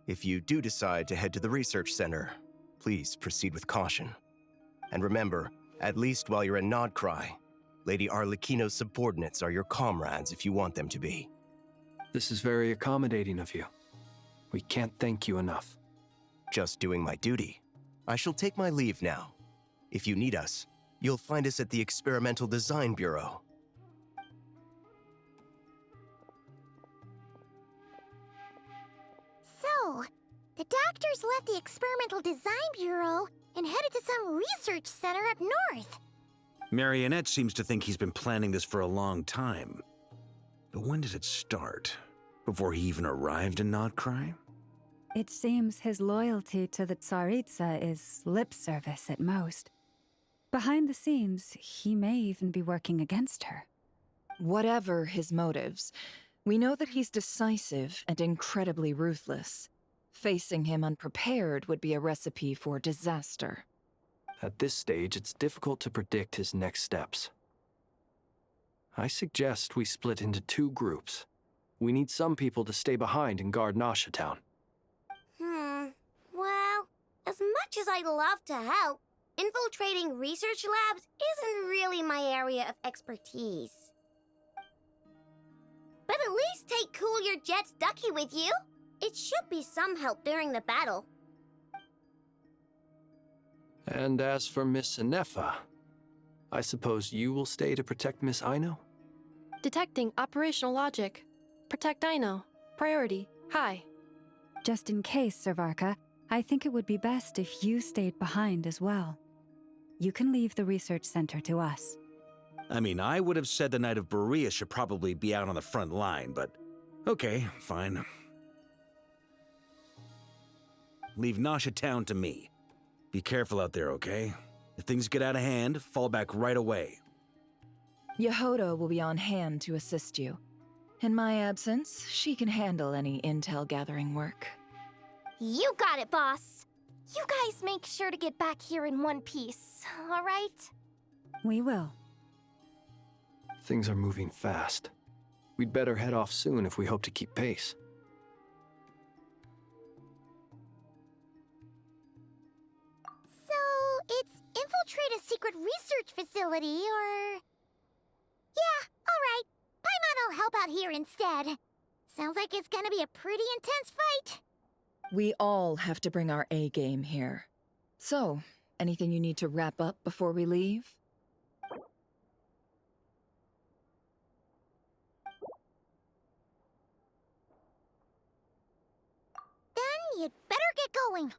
If you do decide to head to the research center, please proceed with caution. And remember, at least while you're in Nodcry, Lady Arlecchino's subordinates are your comrades if you want them to be. This is very accommodating of you. We can't thank you enough. Just doing my duty. I shall take my leave now. If you need us, you'll find us at the Experimental Design Bureau. So, the doctors left the Experimental Design Bureau and headed to some research center up north. Marionette seems to think he's been planning this for a long time. But when did it start? Before he even arrived in Nodcry? It seems his loyalty to the Tsaritsa is lip service at most. Behind the scenes, he may even be working against her. Whatever his motives, we know that he's decisive and incredibly ruthless. Facing him unprepared would be a recipe for disaster. At this stage, it's difficult to predict his next steps. I suggest we split into two groups. We need some people to stay behind and guard Nasha Town. Well, as much as I'd love to help, infiltrating research labs isn't really my area of expertise. But at least take Cool Your Jet's Ducky with you. It should be some help during the battle. And as for Miss Inefa, I suppose you will stay to protect Miss Aino? Detecting operational logic. Protect Aino. Priority. High. Just in case, Servarka, I think it would be best if you stayed behind as well. You can leave the research center to us. I mean, I would have said the Knight of Berea should probably be out on the front line, but okay, fine. Leave Nasha Town to me. Be careful out there, okay? If things get out of hand, fall back right away. Yehoda will be on hand to assist you. In my absence, she can handle any intel gathering work. You got it, boss. You guys make sure to get back here in one piece, all right? We will. Things are moving fast. We'd better head off soon if we hope to keep pace. So, it's infiltrate a secret research facility, or... Yeah, alright. Paimon will help out here instead. Sounds like it's gonna be a pretty intense fight. We all have to bring our A-game here. So, anything you need to wrap up before we leave? Then you'd better get going.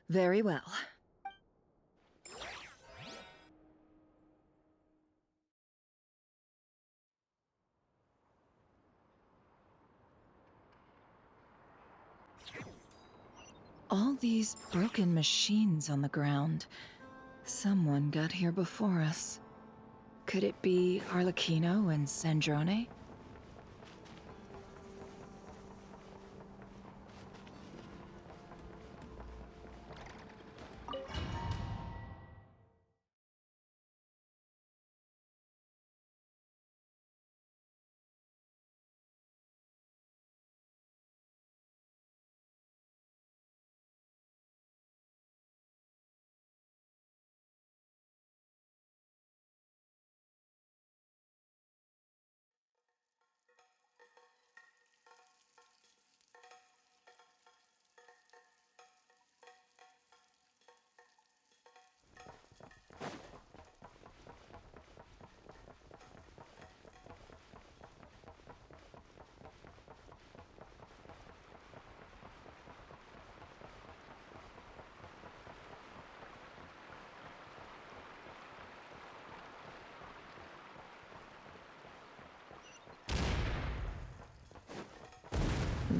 Very well. All these broken machines on the ground. Someone got here before us. Could it be Arlecchino and Sandrone?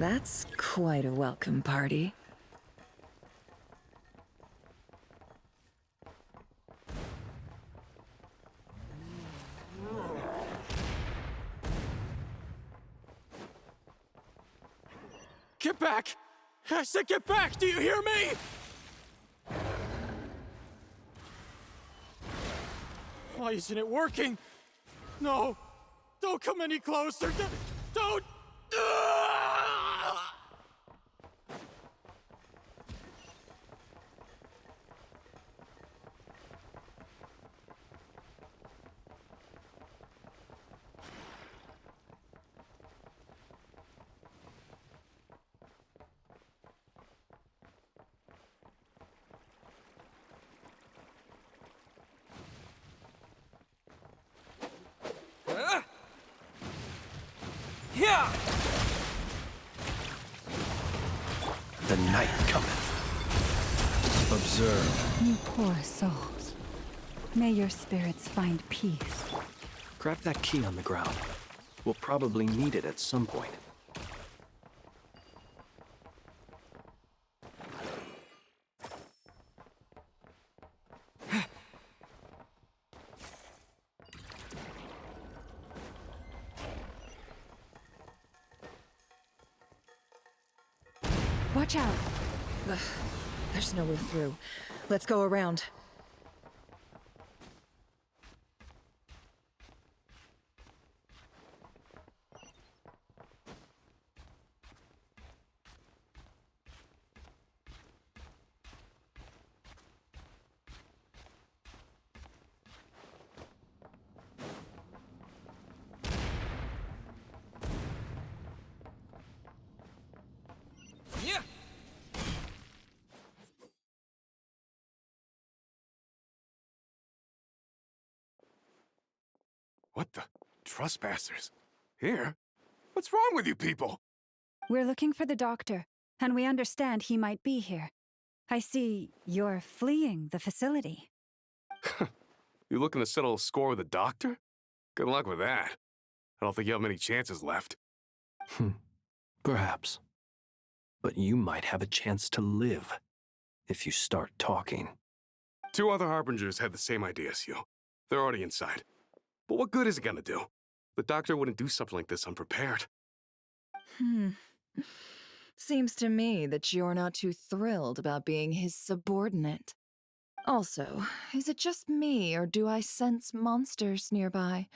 That's quite a welcome party. Get back! I said get back! Do you hear me? Why isn't it working? No! Don't come any closer! Don't! Yeah! The night cometh. Observe. You poor souls. May your spirits find peace. Grab that key on the ground. We'll probably need it at some point. Watch out! Ugh, there's no way through. Let's go around. What the? Trespassers? Here? What's wrong with you people? We're looking for the doctor, and we understand he might be here. I see you're fleeing the facility. You looking to settle a score with the doctor? Good luck with that. I don't think you have many chances left. Perhaps. But you might have a chance to live if you start talking. 2 other Harbingers had the same idea as you. They're already inside. But what good is it gonna do? The doctor wouldn't do something like this unprepared. Seems to me that you're not too thrilled about being his subordinate. Also, is it just me, or do I sense monsters nearby?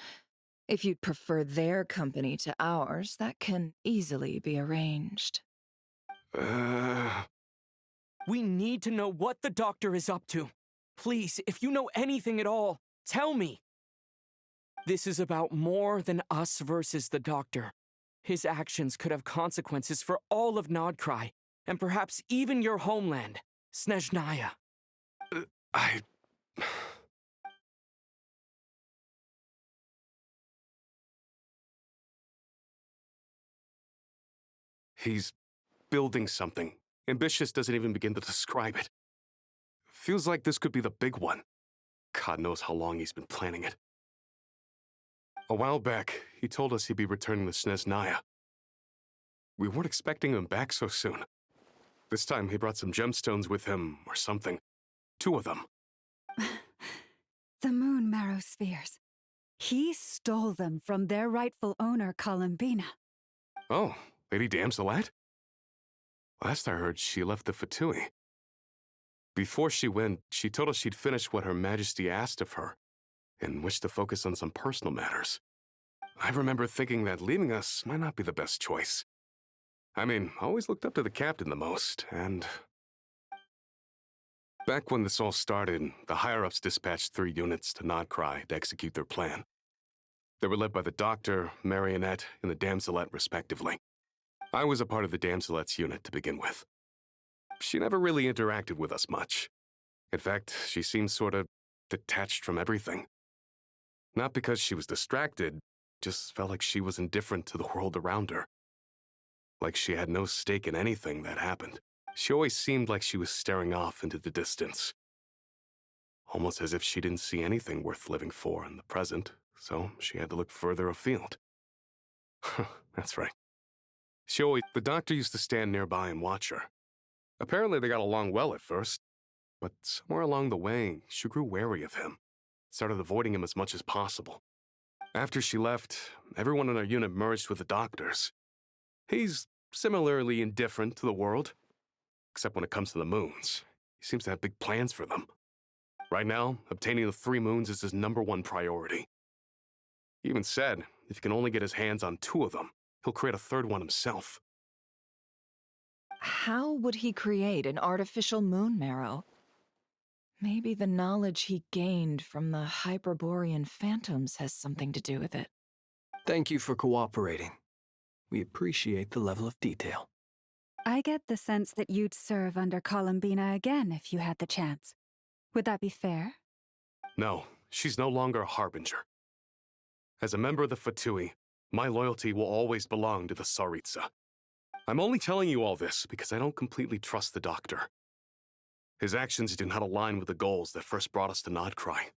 If you'd prefer their company to ours, that can easily be arranged. We need to know what the doctor is up to. Please, if you know anything at all, tell me. This is about more than us versus the doctor. His actions could have consequences for all of Nodcry, and perhaps even your homeland, Snezhnaya. He's building something. Ambitious doesn't even begin to describe it. Feels like this could be the big one. God knows how long he's been planning it. A while back, he told us he'd be returning to Snezhnaya. We weren't expecting him back so soon. This time he brought some gemstones with him, or something. 2 of them. The moon marrow spheres. He stole them from their rightful owner, Columbina. Oh, Lady Damselat? Last I heard, she left the Fatui. Before she went, she told us she'd finish what Her Majesty asked of her, and wished to focus on some personal matters. I remember thinking that leaving us might not be the best choice. I mean, I always looked up to the captain the most, and... Back when this all started, the higher-ups dispatched 3 units to Nodcry to execute their plan. They were led by the Doctor, Marionette, and the Damselet, respectively. I was a part of the Damselet's unit to begin with. She never really interacted with us much. In fact, she seemed sort of detached from everything. Not because she was distracted, just felt like she was indifferent to the world around her. Like she had no stake in anything that happened. She always seemed like she was staring off into the distance. Almost as if she didn't see anything worth living for in the present, so she had to look further afield. That's right. The doctor used to stand nearby and watch her. Apparently they got along well at first, but somewhere along the way, she grew wary of him, started avoiding him as much as possible. After she left, everyone in our unit merged with the doctors. He's similarly indifferent to the world, except when it comes to the moons. He seems to have big plans for them. Right now, obtaining the 3 moons is his #1 priority. He even said if he can only get his hands on 2 of them, he'll create a 3rd one himself. How would he create an artificial moon marrow? Maybe the knowledge he gained from the Hyperborean phantoms has something to do with it. Thank you for cooperating. We appreciate the level of detail. I get the sense that you'd serve under Columbina again if you had the chance. Would that be fair? No, she's no longer a harbinger. As a member of the Fatui, my loyalty will always belong to the Tsaritsa. I'm only telling you all this because I don't completely trust the doctor. His actions do not align with the goals that first brought us to Nodcry.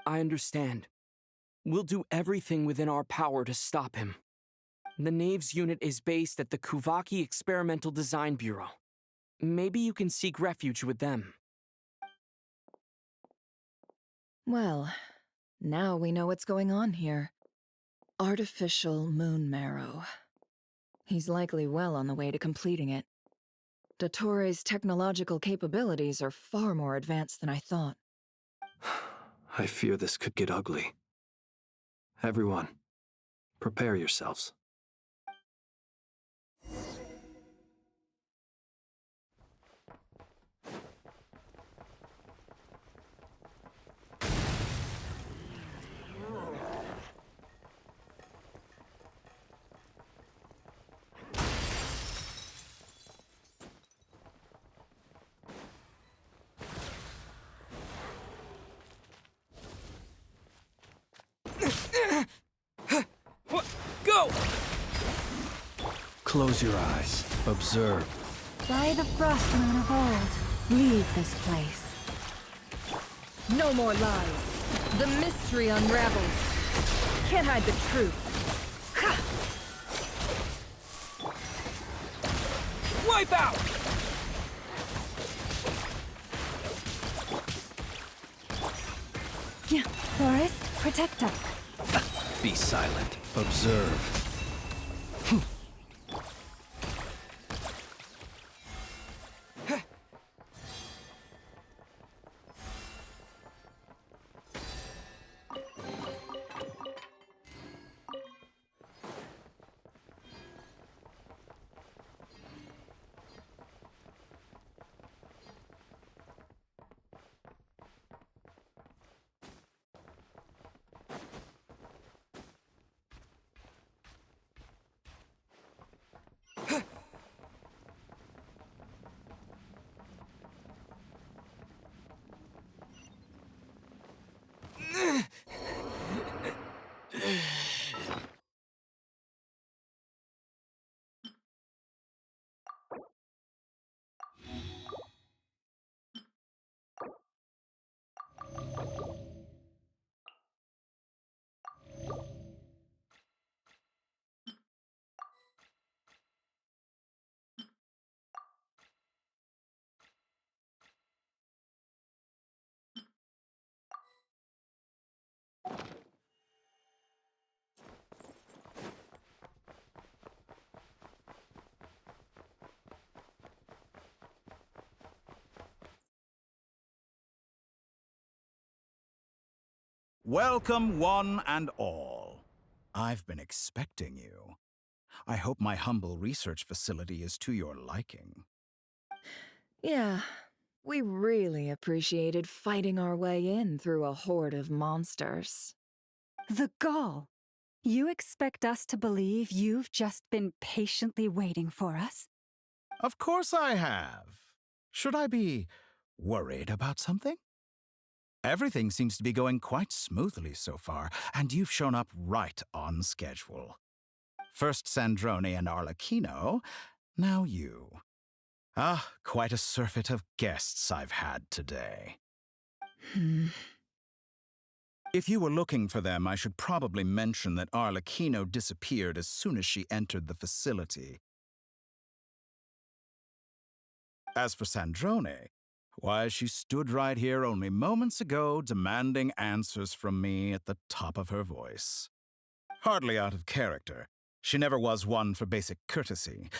I understand. We'll do everything within our power to stop him. The Knaves unit is based at the Kuvaki Experimental Design Bureau. Maybe you can seek refuge with them. Well, now we know what's going on here. Artificial moon marrow. He's likely well on the way to completing it. Dottore's technological capabilities are far more advanced than I thought. I fear this could get ugly. Everyone, prepare yourselves. Go! Close your eyes. Observe. By the frost moon of old, leave this place. No more lies. The mystery unravels. Can't hide the truth. Wipe out! Yeah, Forest, protector. Be silent. Observe. Welcome, one and all. I've been expecting you. I hope my humble research facility is to your liking. Yeah, we really appreciated fighting our way in through a horde of monsters. The gall. You expect us to believe you've just been patiently waiting for us? Of course I have. Should I be worried about something? Everything seems to be going quite smoothly so far, and you've shown up right on schedule. First Sandrone and Arlecchino, now you. Ah, quite a surfeit of guests I've had today. If you were looking for them, I should probably mention that Arlecchino disappeared as soon as she entered the facility. As for Sandrone, why, she stood right here only moments ago demanding answers from me at the top of her voice. Hardly out of character. She never was one for basic courtesy.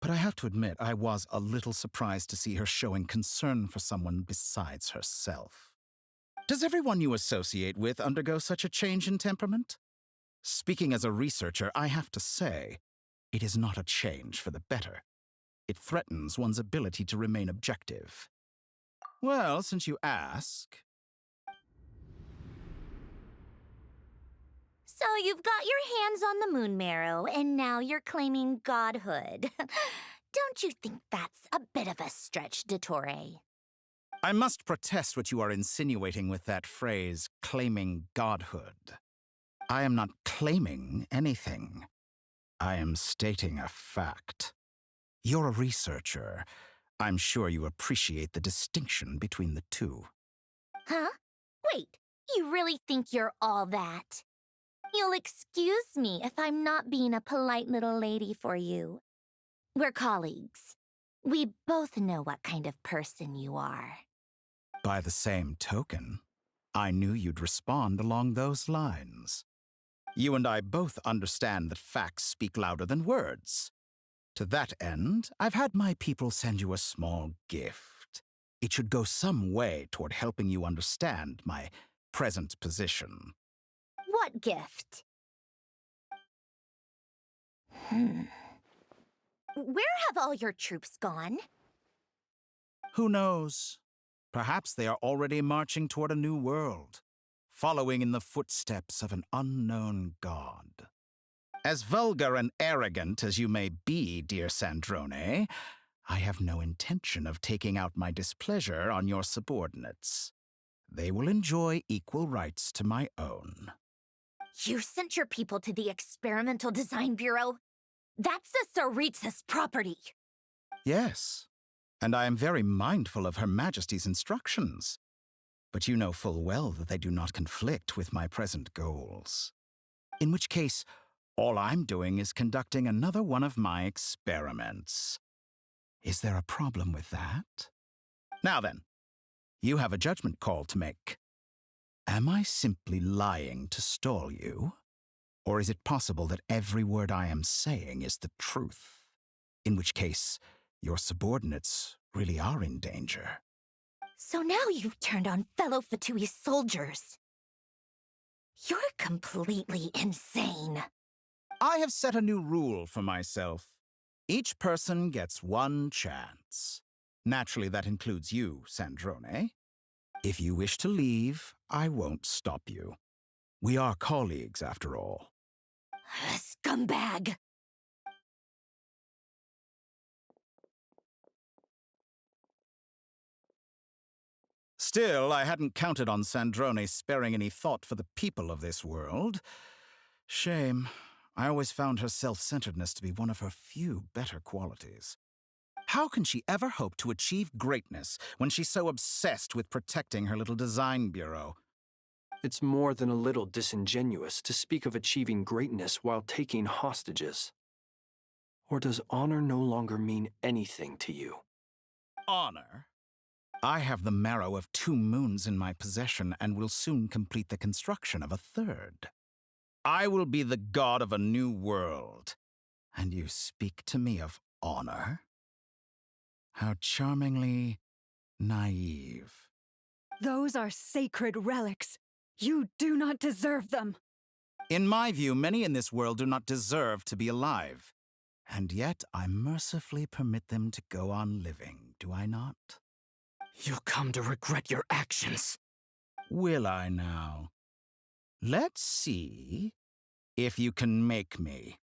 But I have to admit, I was a little surprised to see her showing concern for someone besides herself. Does everyone you associate with undergo such a change in temperament? Speaking as a researcher, I have to say, it is not a change for the better. It threatens one's ability to remain objective. Well, since you ask... So you've got your hands on the moon marrow, and now you're claiming godhood. Don't you think that's a bit of a stretch, Dottore? I must protest what you are insinuating with that phrase, claiming godhood. I am not claiming anything. I am stating a fact. You're a researcher. I'm sure you appreciate the distinction between the two. Huh? Wait, you really think you're all that? You'll excuse me if I'm not being a polite little lady for you. We're colleagues. We both know what kind of person you are. By the same token, I knew you'd respond along those lines. You and I both understand that facts speak louder than words. To that end, I've had my people send you a small gift. It should go some way toward helping you understand my present position. What gift? Where have all your troops gone? Who knows? Perhaps they are already marching toward a new world, following in the footsteps of an unknown god. As vulgar and arrogant as you may be, dear Sandrone, I have no intention of taking out my displeasure on your subordinates. They will enjoy equal rights to my own. You sent your people to the Experimental Design Bureau? That's the Tsaritsa's property. Yes, and I am very mindful of Her Majesty's instructions. But you know full well that they do not conflict with my present goals. In which case, all I'm doing is conducting another one of my experiments. Is there a problem with that? Now then, you have a judgment call to make. Am I simply lying to stall you? Or is it possible that every word I am saying is the truth? In which case, your subordinates really are in danger. So now you've turned on fellow Fatui soldiers. You're completely insane. I have set a new rule for myself. Each person gets one chance. Naturally, that includes you, Sandrone. If you wish to leave, I won't stop you. We are colleagues, after all. Scumbag! Still, I hadn't counted on Sandrone sparing any thought for the people of this world. Shame. I always found her self-centeredness to be one of her few better qualities. How can she ever hope to achieve greatness when she's so obsessed with protecting her little design bureau? It's more than a little disingenuous to speak of achieving greatness while taking hostages. Or does honor no longer mean anything to you? Honor? I have the marrow of 2 moons in my possession and will soon complete the construction of a 3rd. I will be the god of a new world. And you speak to me of honor? How charmingly naive. Those are sacred relics. You do not deserve them. In my view, many in this world do not deserve to be alive. And yet I mercifully permit them to go on living, do I not? You'll come to regret your actions. Will I now? Let's see if you can make me.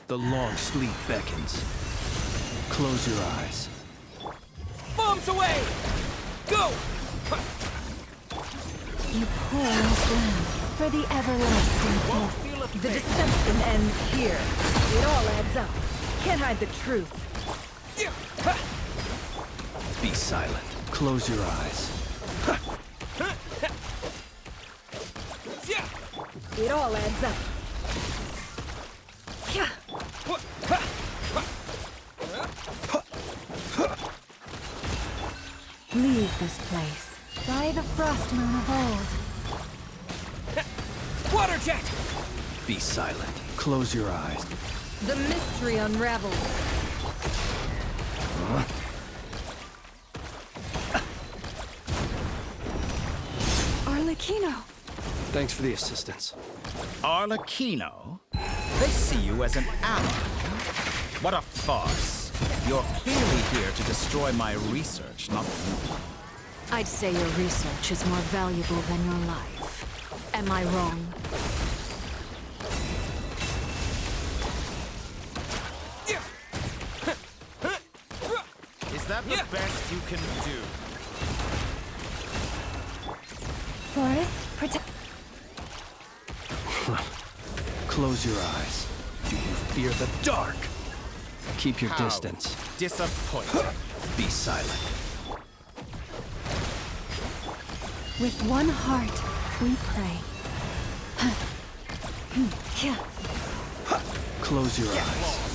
The long sleep beckons. Close your eyes. Bombs away! Go! You poor lost lamb, for the everlasting hope. The deception ends here. It all adds up. Can't hide the truth. Be silent. Close your eyes. It all adds up. Leave this place. By the frost moon of old. Water jet! Be silent. Close your eyes. The mystery unravels. Huh? Arlecchino! Thanks for the assistance. Arlecchino? They see you as an ally. What a farce. You're clearly here to destroy my research, not me. I'd say your research is more valuable than your life. Am I wrong? Is that the best you can do? Forest, protect. Close your eyes. Do you fear the dark? Keep your How distance. Disappointed. Be silent. With one heart, we pray. Close your eyes.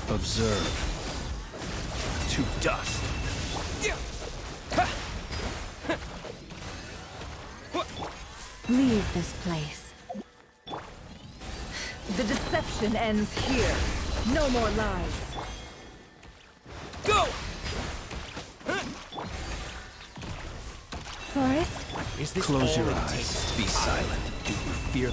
Observe. To dust. Leave this place. The deception ends here. No more lies. Go! Forest? Is this Close your all it eyes. takes? Be silent. Do you fear?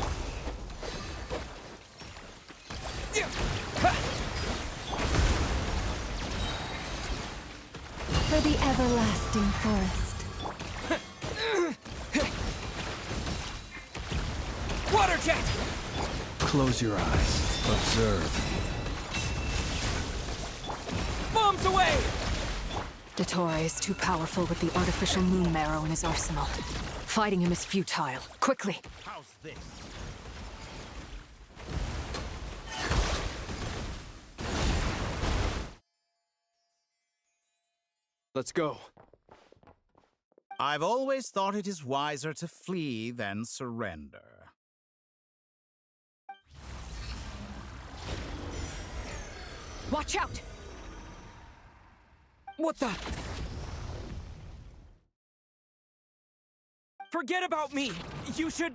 For the everlasting forest. Water jet! Close your eyes. Observe. Bombs away! Dottore is too powerful with the artificial moon marrow in his arsenal. Fighting him is futile. Quickly! How's this? Let's go. I've always thought it is wiser to flee than surrender. Watch out! What the? Forget about me! You should...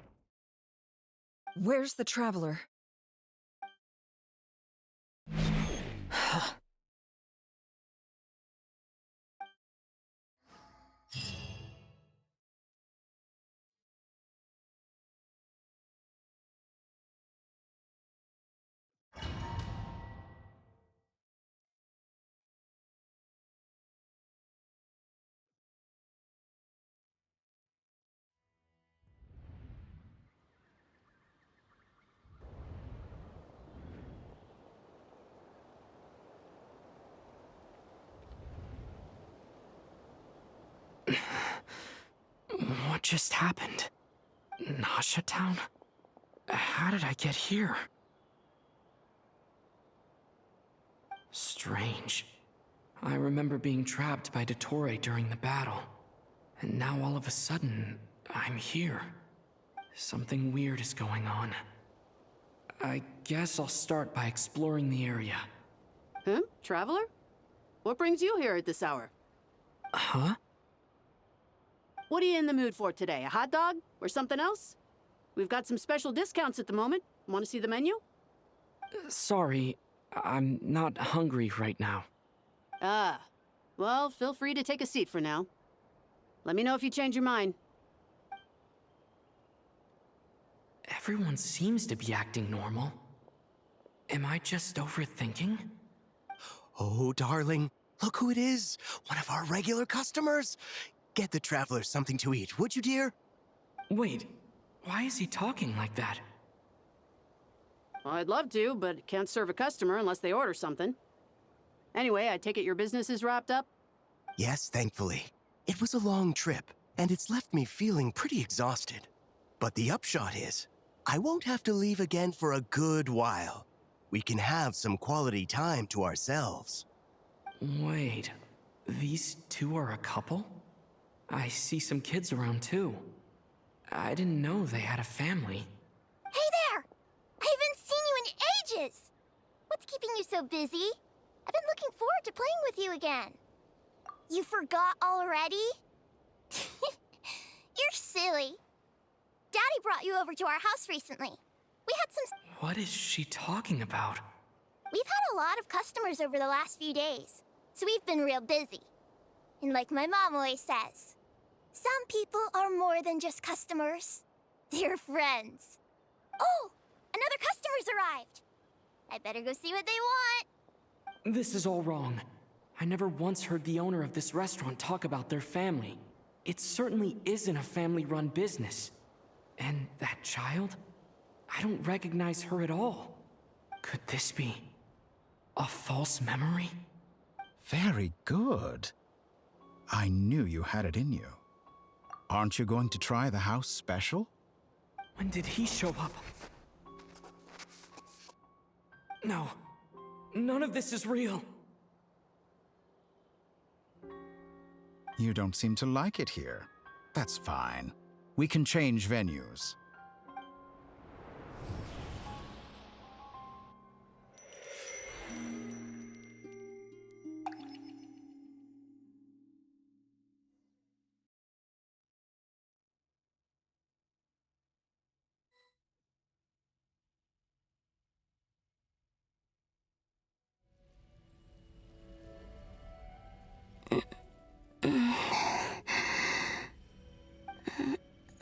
Where's the traveler? What just happened? Nasha Town? How did I get here? Strange. I remember being trapped by Dottore during the battle. And now all of a sudden, I'm here. Something weird is going on. I guess I'll start by exploring the area. Huh? Traveler? What brings you here at this hour? Huh? What are you in the mood for today? A hot dog? Or something else? We've got some special discounts at the moment. Want to see the menu? Sorry, I'm not hungry right now. Ah. Well, feel free to take a seat for now. Let me know if you change your mind. Everyone seems to be acting normal. Am I just overthinking? Oh, darling, look who it is. One of our regular customers. Get the traveler something to eat, would you, dear? Wait, why is he talking like that? Well, I'd love to, but can't serve a customer unless they order something. Anyway, I take it your business is wrapped up? Yes, thankfully. It was a long trip, and it's left me feeling pretty exhausted. But the upshot is, I won't have to leave again for a good while. We can have some quality time to ourselves. Wait, these two are a couple? I see some kids around too. I didn't know they had a family. Hey there! I haven't seen you in ages! What's keeping you so busy? I've been looking forward to playing with you again. You forgot already? You're silly. Daddy brought you over to our house recently. We had some... What is she talking about? We've had a lot of customers over the last few days, so we've been real busy. And like my mom always says, some people are more than just customers. They're friends. Oh, another customer's arrived. I better go see what they want. This is all wrong. I never once heard the owner of this restaurant talk about their family. It certainly isn't a family-run business. And that child? I don't recognize her at all. Could this be a false memory? Very good. I knew you had it in you. Aren't you going to try the house special? When did he show up? No. None of this is real. You don't seem to like it here. That's fine. We can change venues.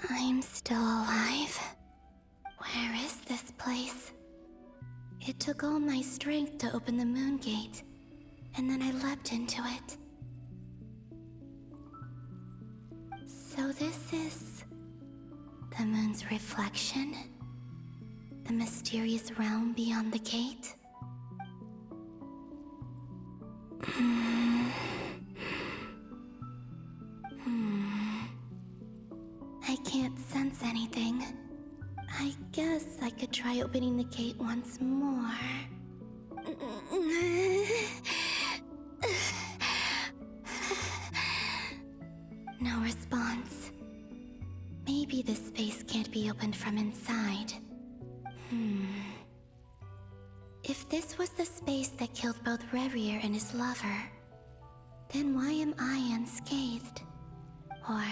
I'm still alive. Where is this place? It took all my strength to open the moon gate, and then I leapt into it. So this is the moon's reflection? The mysterious realm beyond the gate? I can't sense anything. I guess I could try opening the gate once more. No response. Maybe this space can't be opened from inside. If this was the space that killed both Revier and his lover, then why am I unscathed? Or...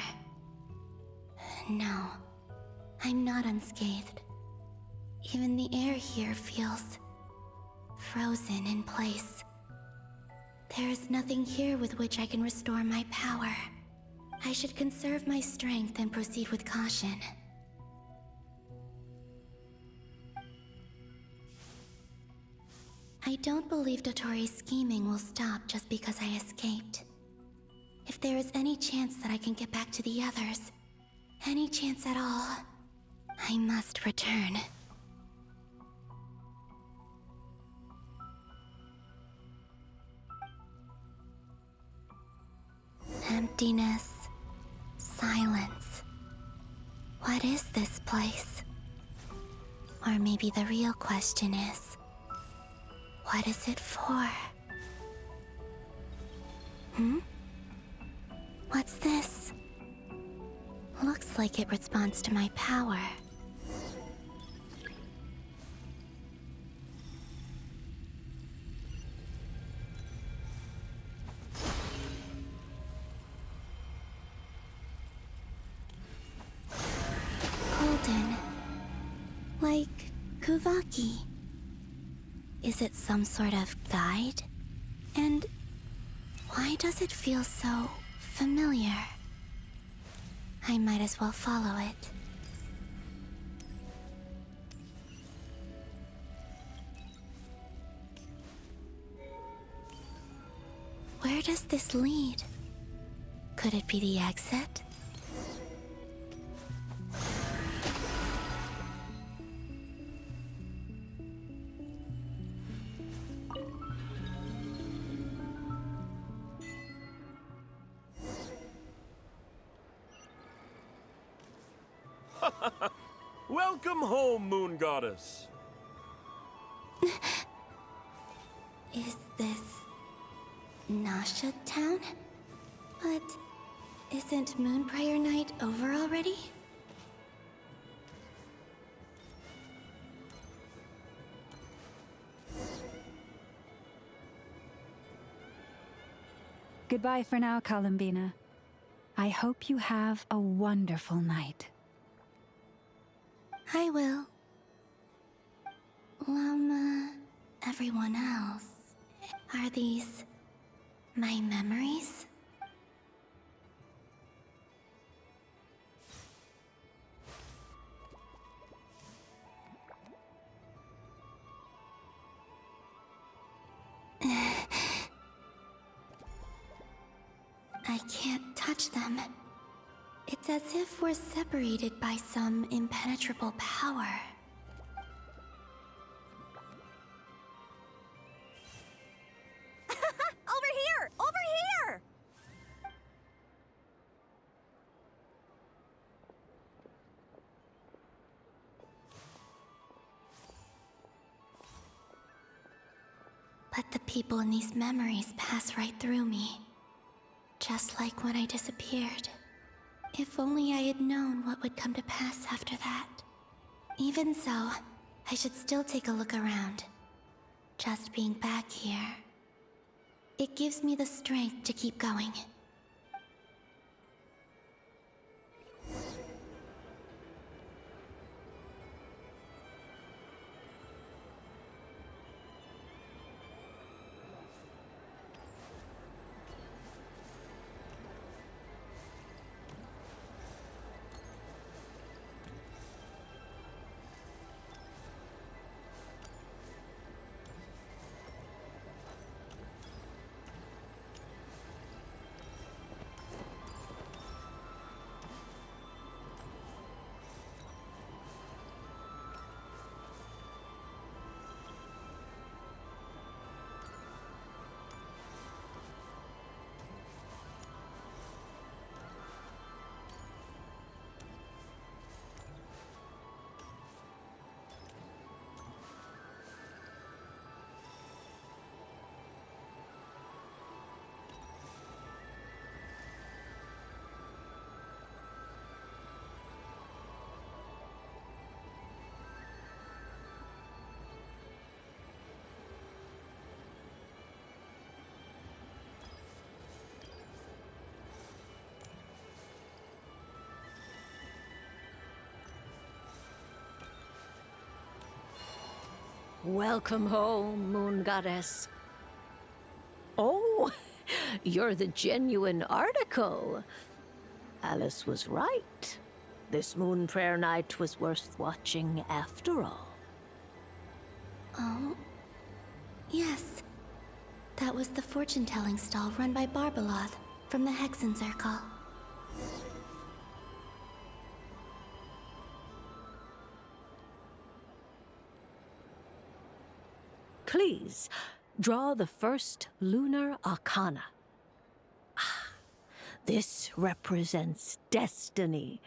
no, I'm not unscathed. Even the air here feels frozen in place. There is nothing here with which I can restore my power. I should conserve my strength and proceed with caution. I don't believe Dotori's scheming will stop just because I escaped. If there is any chance that I can get back to the others, any chance at all, I must return. Emptiness, silence. What is this place? Or maybe the real question is, what is it for? What's this? Looks like it responds to my power. Golden. Like Kuvaki. Is it some sort of guide? And why does it feel so familiar? I might as well follow it. Where does this lead? Could it be the exit? Welcome home, Moon Goddess. Is this Nasha Town? But isn't Moon Prayer Night over already? Goodbye for now, Columbina. I hope you have a wonderful night. I will. Everyone else. Are these my memories? I can't touch them. It's as if we're separated by some impenetrable power. Over here! Over here! But the people in these memories pass right through me. Just like when I disappeared. If only I had known what would come to pass after that. Even so, I should still take a look around. Just being back here. It gives me the strength to keep going. Welcome home, Moon Goddess. Oh, you're the genuine article. Alice was right. This Moon Prayer Night was worth watching after all. Oh, yes. That was the fortune-telling stall run by Barbeloth from the Hexen Circle. Please, draw the first lunar arcana. Ah, this represents destiny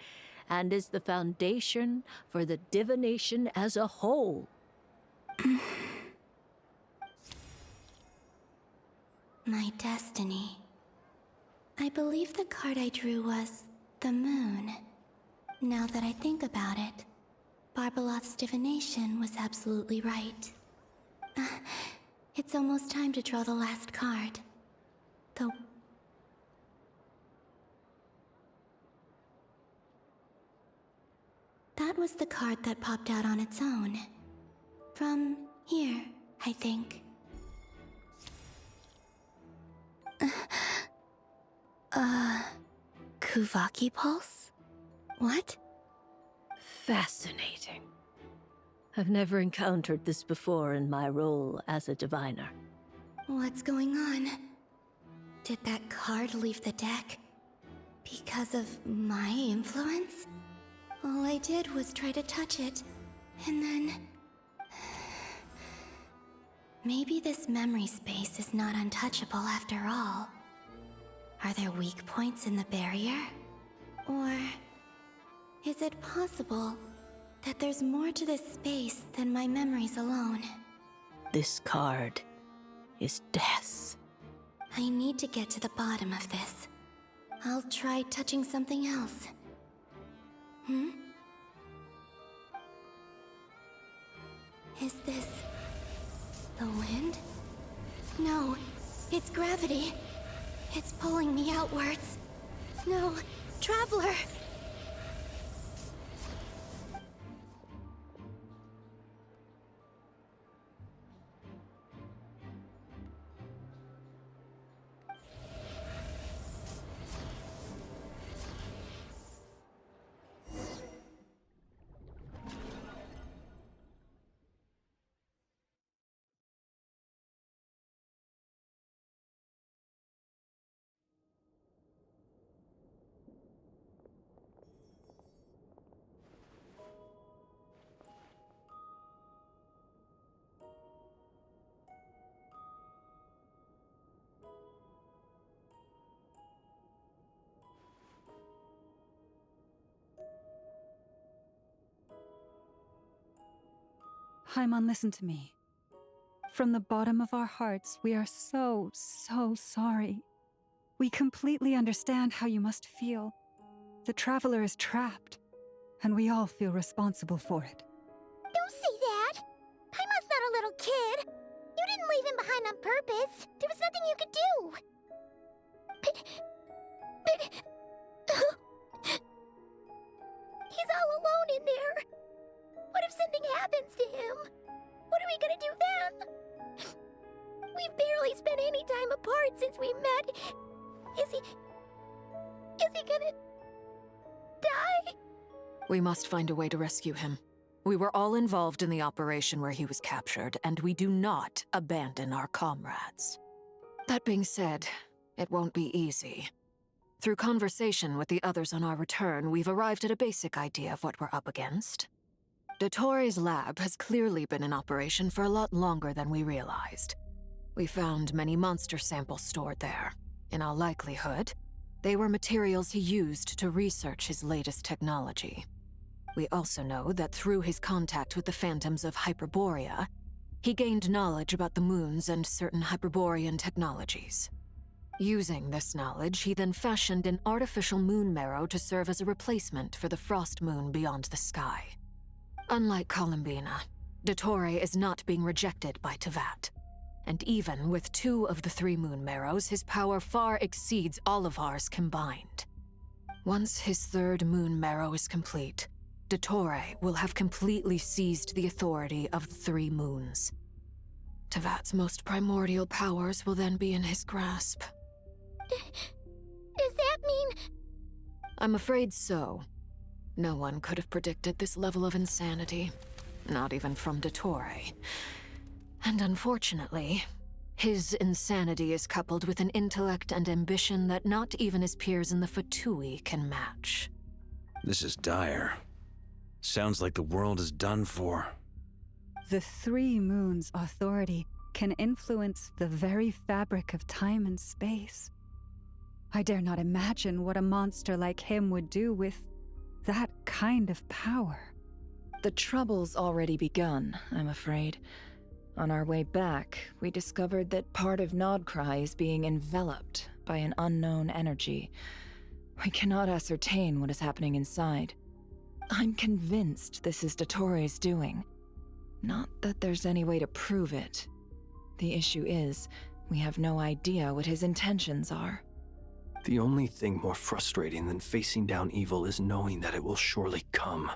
and is the foundation for the divination as a whole. My destiny. I believe the card I drew was the moon. Now that I think about it, Barbeloth's divination was absolutely right. It's almost time to draw the last card. That was the card that popped out on its own. From here, I think. Kuvaki Pulse? What? Fascinating. I've never encountered this before in my role as a diviner. What's going on? Did that card leave the deck? Because of my influence? All I did was try to touch it, and then... Maybe this memory space is not untouchable after all. Are there weak points in the barrier? Or... is it possible that there's more to this space than my memories alone? This card is death. I need to get to the bottom of this. I'll try touching something else. Is this... the wind? No, it's gravity. It's pulling me outwards. No, Traveler! Haimon, listen to me. From the bottom of our hearts, we are so sorry. We completely understand how you must feel. The Traveler is trapped, and we all feel responsible for it. Don't say that! Haimon's not a little kid! You didn't leave him behind on purpose! There was nothing you could do! But... He's all alone in there! What if something happens to him? What are we gonna do then? We've barely spent any time apart since we met. Is he gonna die? We must find a way to rescue him. We were all involved in the operation where he was captured, and we do not abandon our comrades. That being said, it won't be easy. Through conversation with the others on our return, we've arrived at a basic idea of what we're up against. Dottore's lab has clearly been in operation for a lot longer than we realized. We found many monster samples stored there. In all likelihood, they were materials he used to research his latest technology. We also know that through his contact with the phantoms of Hyperborea, he gained knowledge about the moons and certain Hyperborean technologies. Using this knowledge, he then fashioned an artificial moon marrow to serve as a replacement for the frost moon beyond the sky. Unlike Columbina, Dottore is not being rejected by Teyvat. And even with 2 of the 3 moon marrows, his power far exceeds all of ours combined. Once his 3rd moon marrow is complete, Dottore will have completely seized the authority of the 3 moons. Teyvat's most primordial powers will then be in his grasp. Does that mean... I'm afraid so. No one could have predicted this level of insanity, not even from Dottore. And unfortunately, his insanity is coupled with an intellect and ambition that not even his peers in the Fatui can match. This is dire. Sounds like the world is done for. The 3 moons' authority can influence the very fabric of time and space. I dare not imagine what a monster like him would do with that kind of power. The trouble's already begun, I'm afraid. On our way back, we discovered that part of Nodcry is being enveloped by an unknown energy. We cannot ascertain what is happening inside. I'm convinced this is Dottore's doing. Not that there's any way to prove it. The issue is, we have no idea what his intentions are. The only thing more frustrating than facing down evil is knowing that it will surely come,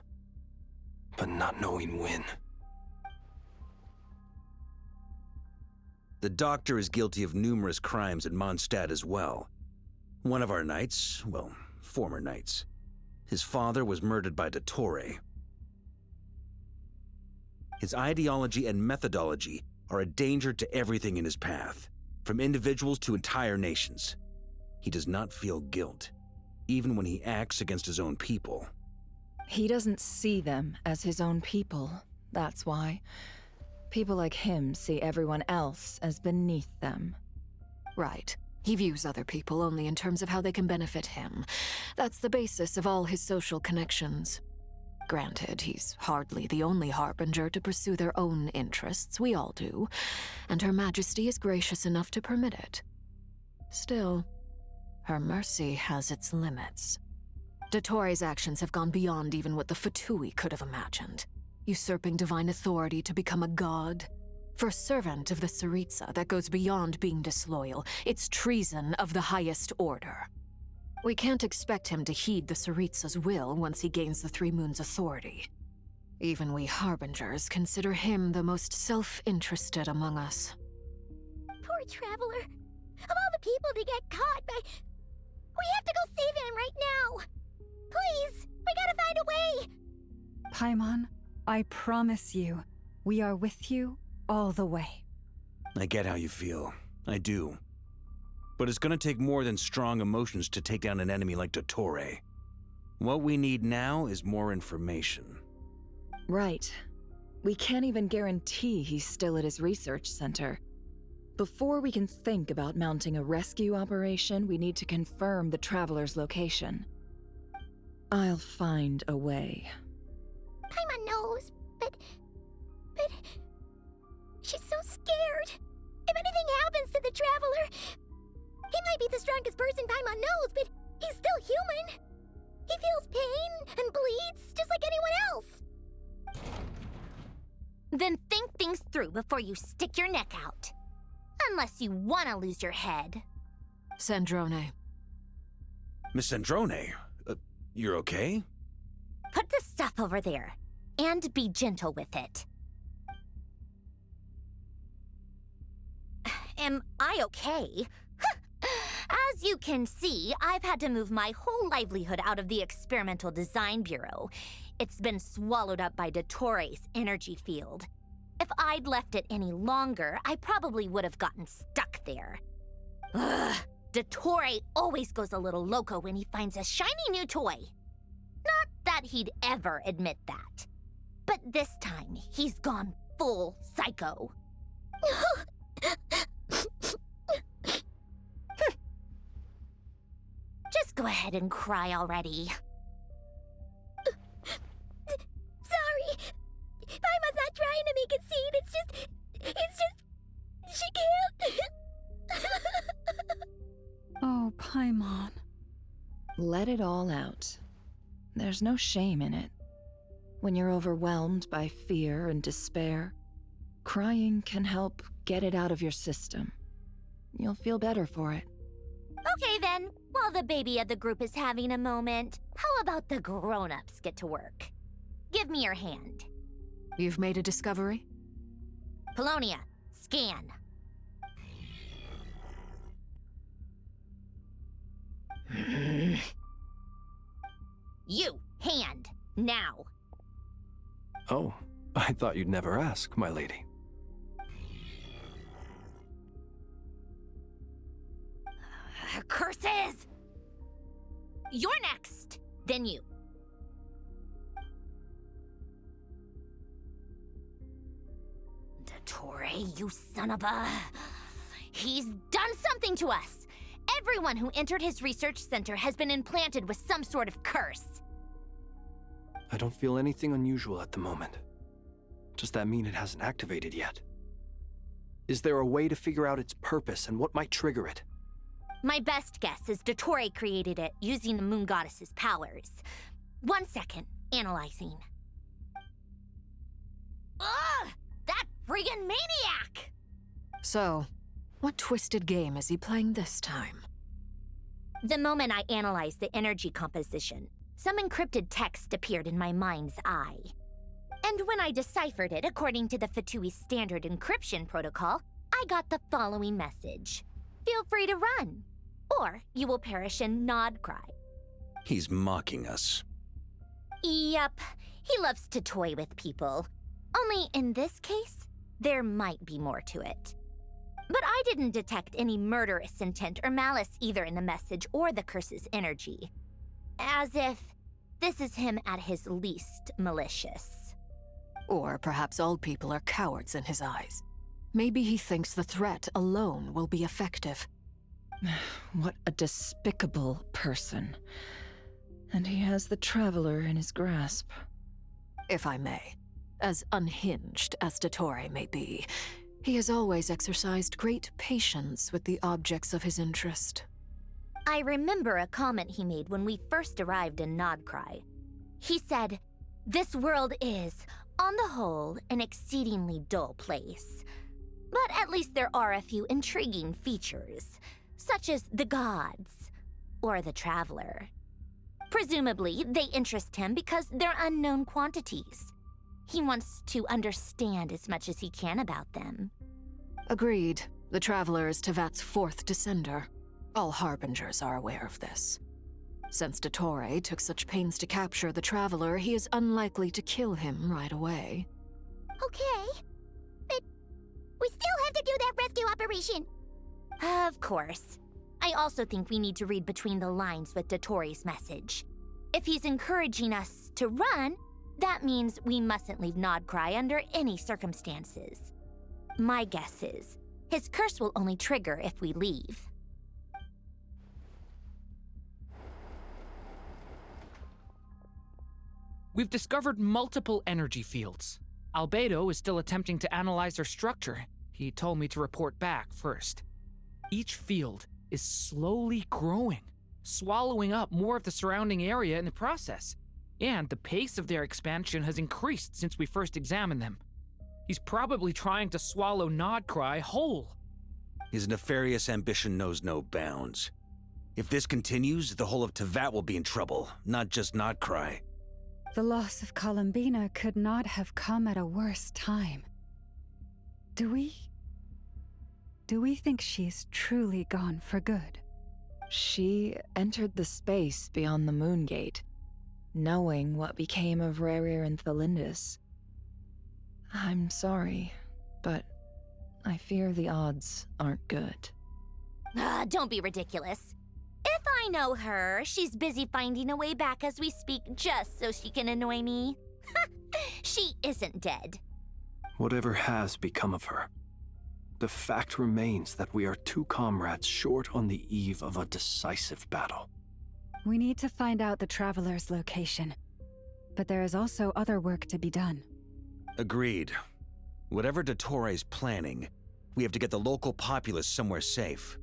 but not knowing when. The Doctor is guilty of numerous crimes in Mondstadt as well. One of our knights, well, former knights, his father was murdered by Dottore. His ideology and methodology are a danger to everything in his path, from individuals to entire nations. He does not feel guilt, even when he acts against his own people. He doesn't see them as his own people, that's why. People like him see everyone else as beneath them. Right. He views other people only in terms of how they can benefit him. That's the basis of all his social connections. Granted, he's hardly the only harbinger to pursue their own interests. We all do. And Her Majesty is gracious enough to permit it. Still, her mercy has its limits. Dottore's actions have gone beyond even what the Fatui could have imagined. Usurping divine authority to become a god, For a servant of the Tsaritsa, that goes beyond being disloyal. It's treason of the highest order. We can't expect him to heed the Tsaritsa's will once he gains the Three Moons' authority. Even we Harbingers consider him the most self-interested among us. Poor Traveler. Of all the people to get caught by... We have to go save him right now! Please! We gotta find a way! Paimon, I promise you, we are with you all the way. I get how you feel. I do. But it's gonna take more than strong emotions to take down an enemy like Dottore. What we need now is more information. Right. We can't even guarantee he's still at his research center. Before we can think about mounting a rescue operation, we need to confirm the Traveler's location. I'll find a way. Paimon knows, but... She's so scared. If anything happens to the Traveler... He might be the strongest person Paimon knows, but he's still human. He feels pain and bleeds just like anyone else. Then think things through before you stick your neck out. Unless you want to lose your head. Sandrone. Miss Sandrone, you're okay? Put the stuff over there, and be gentle with it. Am I okay? As you can see, I've had to move my whole livelihood out of the Experimental Design Bureau. It's been swallowed up by Dottore's energy field. If I'd left it any longer, I probably would have gotten stuck there. Ugh, Dottore always goes a little loco when he finds a shiny new toy. Not that he'd ever admit that. But this time, he's gone full psycho. Just go ahead and cry already. Sorry. Paimon's not trying to make it seem. It's just... She can't. Oh, Paimon. Let it all out. There's no shame in it. When you're overwhelmed by fear and despair, crying can help get it out of your system. You'll feel better for it. Okay then, while the baby of the group is having a moment, how about the grown-ups get to work? Give me your hand. You've made a discovery? Polonia, scan. You, hand, now. Oh, I thought you'd never ask, my lady. Curses! You're next, then you. Dottore, you son of a... He's done something to us! Everyone who entered his research center has been implanted with some sort of curse. I don't feel anything unusual at the moment. Does that mean it hasn't activated yet? Is there a way to figure out its purpose and what might trigger it? My best guess is Dottore created it using the Moon Goddess's powers. 1 second, analyzing. Ugh! That friggin' maniac! So, what twisted game is he playing this time? The moment I analyzed the energy composition, some encrypted text appeared in my mind's eye. And when I deciphered it according to the Fatui standard encryption protocol, I got the following message. Feel free to run, or you will perish in nod cry. He's mocking us. Yep, he loves to toy with people. Only in this case, there might be more to it. But I didn't detect any murderous intent or malice either in the message or the curse's energy. As if this is him at his least malicious. Or perhaps all people are cowards in his eyes. Maybe he thinks the threat alone will be effective. What a despicable person. And he has the Traveler in his grasp. If I may, as unhinged as Dottore may be, he has always exercised great patience with the objects of his interest. I remember a comment he made when we first arrived in Nodcry. He said, "This world is, on the whole, an exceedingly dull place. But at least there are a few intriguing features, such as the gods or the traveler. Presumably, they interest him because they're unknown quantities. He wants to understand as much as he can about them. Agreed. The Traveler is Tevat's fourth descender. All Harbingers are aware of this. Since Dottore took such pains to capture the Traveler, he is unlikely to kill him right away. Okay. But we still have to do that rescue operation. Of course. I also think we need to read between the lines with Dottore's message. If he's encouraging us to run, that means we mustn't leave Nodcry under any circumstances. My guess is, his curse will only trigger if we leave. We've discovered multiple energy fields. Albedo is still attempting to analyze their structure. He told me to report back first. Each field is slowly growing, swallowing up more of the surrounding area in the process. And the pace of their expansion has increased since we first examined them. He's probably trying to swallow Nodcry whole. His nefarious ambition knows no bounds. If this continues, the whole of Tevat will be in trouble, not just Nodcry. The loss of Columbina could not have come at a worse time. Do we think she's truly gone for good? She entered the space beyond the Moon Gate, knowing what became of Rerir and Thalindus. I'm sorry, but I fear the odds aren't good. Don't be ridiculous. If I know her, she's busy finding a way back as we speak just so she can annoy me. She isn't dead. Whatever has become of her, the fact remains that we are two comrades short on the eve of a decisive battle. We need to find out the Traveler's location, but there is also other work to be done. Agreed. Whatever Dottore is planning, we have to get the local populace somewhere safe.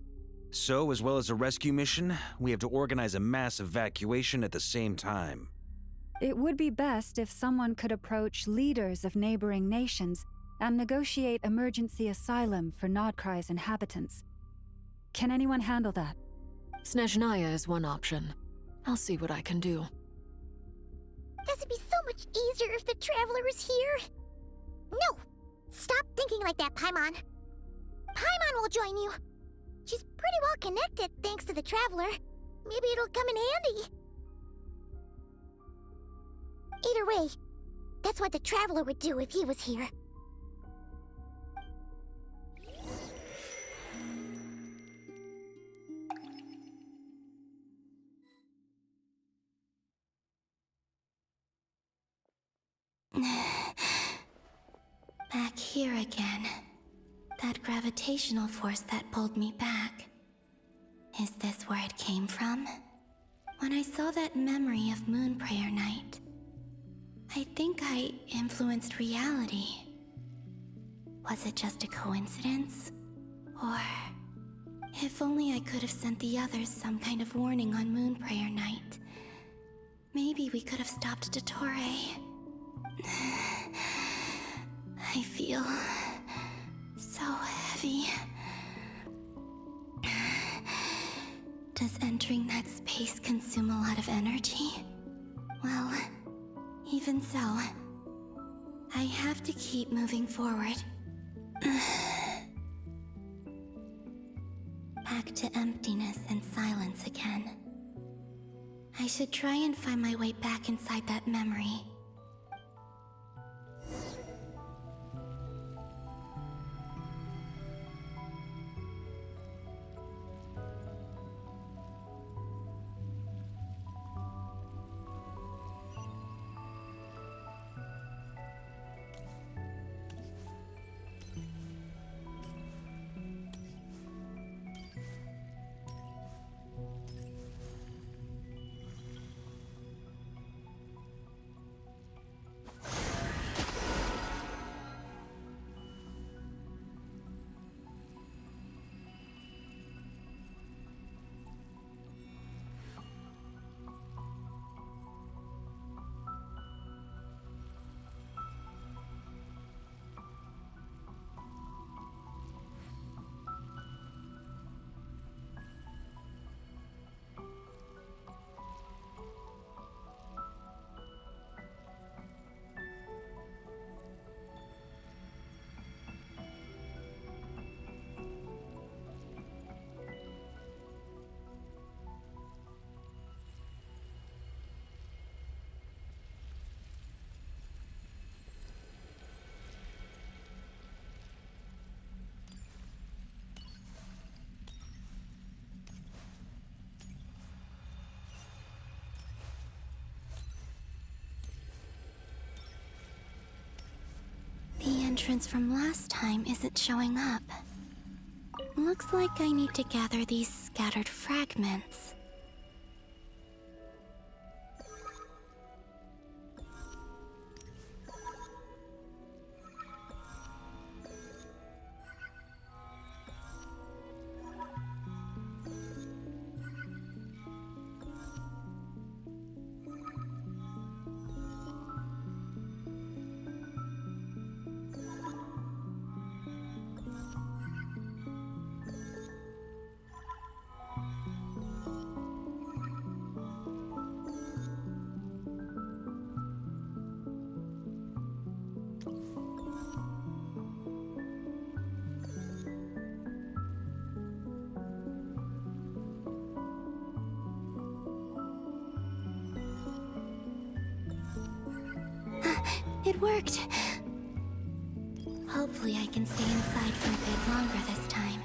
So, as well as a rescue mission, we have to organize a mass evacuation at the same time. It would be best if someone could approach leaders of neighboring nations and negotiate emergency asylum for Nodcry's inhabitants. Can anyone handle that? Snezhnaya is one option. I'll see what I can do. This would be so much easier if the Traveler was here. No! Stop thinking like that, Paimon. Paimon will join you. She's pretty well connected thanks to the Traveler. Maybe it'll come in handy. Either way, that's what the Traveler would do if he was here. Back here again. That gravitational force that pulled me back. Is this where it came from? When I saw that memory of Moon Prayer Night, I think I influenced reality. Was it just a coincidence? Or if only I could have sent the others some kind of warning on Moon Prayer Night. Maybe we could have stopped Dottore. I feel so heavy. Does entering that space consume a lot of energy? Well, even so, I have to keep moving forward. Back to emptiness and silence again. I should try and find my way back inside that memory. entrance from last time isn't showing up. Looks like I need to gather these scattered fragments. It worked. Hopefully I can stay inside for a bit longer this time.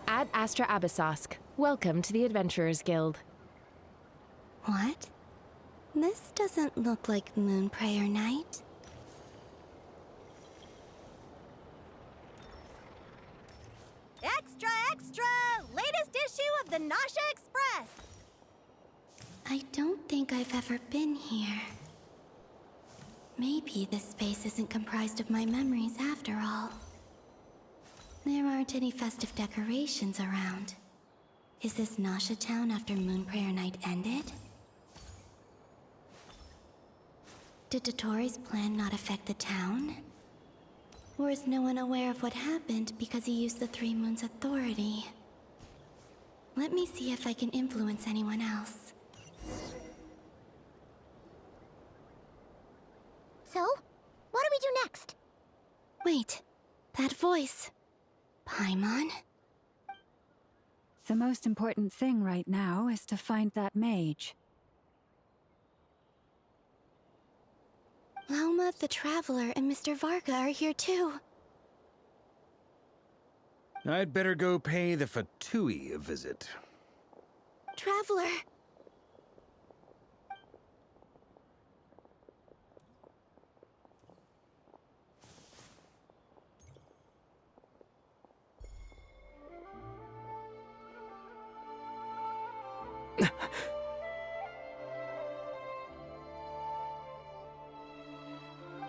Ad Astra Abyssosque. Welcome to the Adventurers Guild. What? This doesn't look like Moonprayer Night. Extra, extra! Latest issue of the Nasha Express! I don't think I've ever been here. Maybe this space isn't comprised of my memories after all. There aren't any festive decorations around. Is this Nasha Town after Moonprayer Night ended? Did Dotori's plan not affect the town? Or is no one aware of what happened because he used the Three Moons' authority? Let me see if I can influence anyone else. So, what do we do next? Wait, that voice. Paimon? The most important thing right now is to find that mage. Lauma the Traveler and Mr. Varga are here too. I'd better go pay the Fatui a visit. Traveler!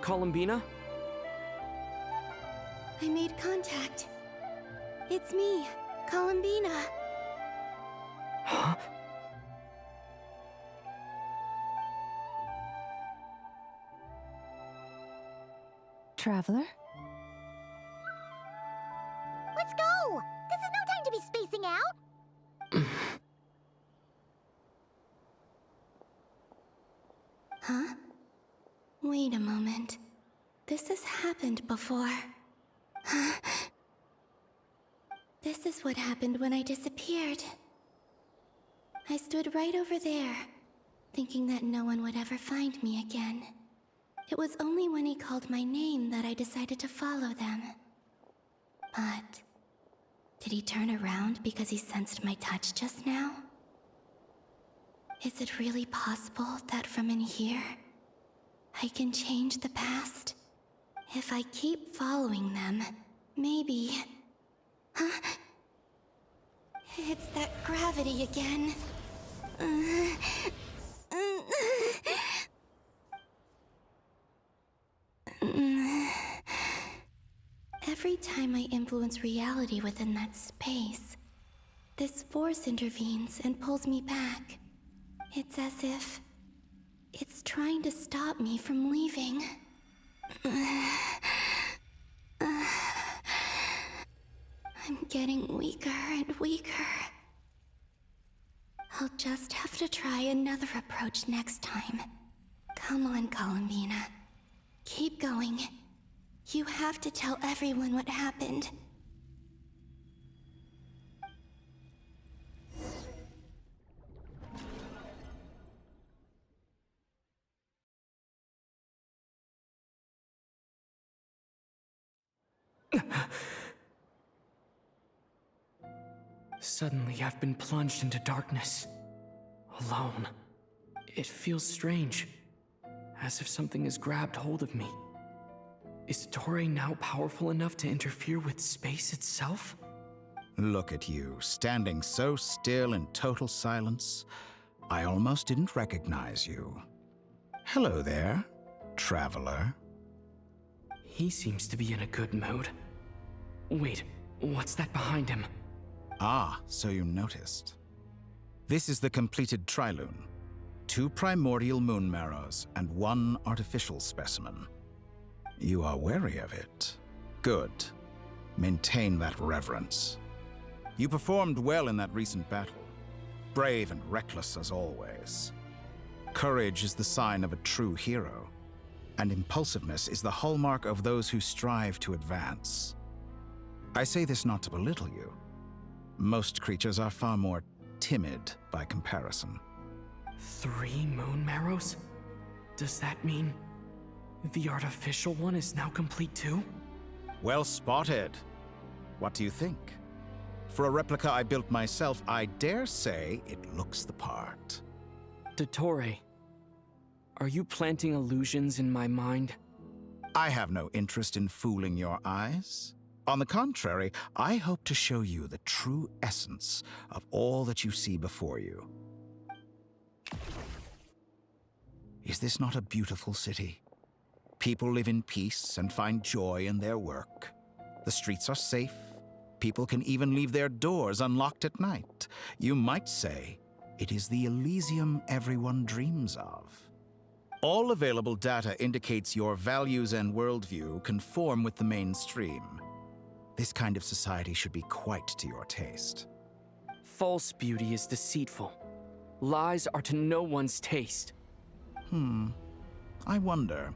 Columbina? I made contact. It's me, Columbina. Huh? Traveler? Let's go! This is no time to be spacing out! Huh? Wait a moment. This has happened before. This is what happened when I disappeared. I stood right over there, thinking that no one would ever find me again. It was only when he called my name that I decided to follow them. But did he turn around because he sensed my touch just now? Is it really possible that from in here, I can change the past? If I keep following them, maybe... Huh? It's that gravity again. Every time I influence reality within that space, this force intervenes and pulls me back. It's as if it's trying to stop me from leaving. I'm getting weaker and weaker. I'll just have to try another approach next time. Come on, Columbina. Keep going. You have to tell everyone what happened. Suddenly, I've been plunged into darkness. Alone. It feels strange. As if something has grabbed hold of me. Is Toray now powerful enough to interfere with space itself? Look at you, standing so still in total silence. I almost didn't recognize you. Hello there, traveler. He seems to be in a good mood. Wait, what's that behind him? Ah, so you noticed. This is the completed Trilune. 2 primordial moon marrows and 1 artificial specimen. You are wary of it. Good. Maintain that reverence. You performed well in that recent battle. Brave and reckless as always. Courage is the sign of a true hero, and impulsiveness is the hallmark of those who strive to advance. I say this not to belittle you. Most creatures are far more timid by comparison. 3 moon marrows? Does that mean the artificial one is now complete too? Well spotted. What do you think? For a replica I built myself, I dare say it looks the part. Dottore, are you planting illusions in my mind? I have no interest in fooling your eyes. On the contrary, I hope to show you the true essence of all that you see before you. Is this not a beautiful city? People live in peace and find joy in their work. The streets are safe. People can even leave their doors unlocked at night. You might say it is the Elysium everyone dreams of. All available data indicates your values and worldview conform with the mainstream. This kind of society should be quite to your taste. False beauty is deceitful. Lies are to no one's taste. I wonder,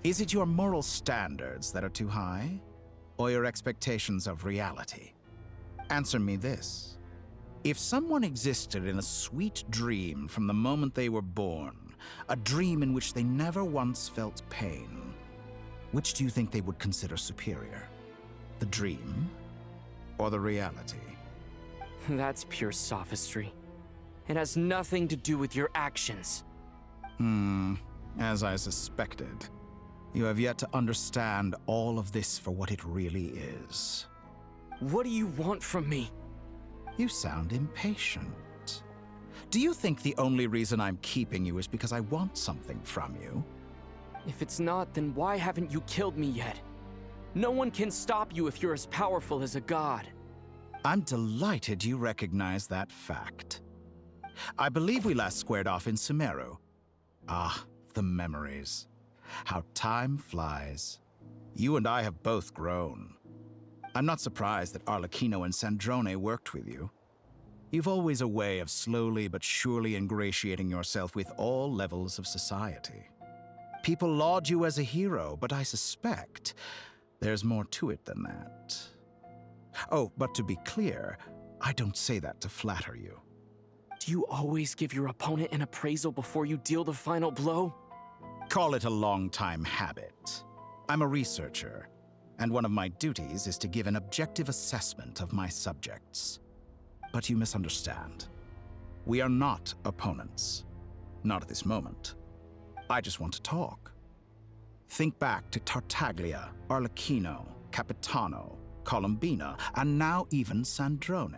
is it your moral standards that are too high? Or your expectations of reality? Answer me this. If someone existed in a sweet dream from the moment they were born, a dream in which they never once felt pain, which do you think they would consider superior? The dream or the reality? That's pure sophistry. It has nothing to do with your actions. As I suspected. You have yet to understand all of this for what it really is. What do you want from me? You sound impatient. Do you think the only reason I'm keeping you is because I want something from you? If it's not, then why haven't you killed me yet? No one can stop you if you're as powerful as a god. I'm delighted you recognize that fact. I believe we last squared off in Sumeru. Ah, the memories. How time flies. You and I have both grown. I'm not surprised that Arlecchino and Sandrone worked with you. You've always a way of slowly but surely ingratiating yourself with all levels of society. People laud you as a hero, but I suspect there's more to it than that. Oh, but to be clear, I don't say that to flatter you. Do you always give your opponent an appraisal before you deal the final blow? Call it a long-time habit. I'm a researcher, and one of my duties is to give an objective assessment of my subjects. But you misunderstand. We are not opponents. Not at this moment. I just want to talk. Think back to Tartaglia, Arlecchino, Capitano, Colombina, and now even Sandrone.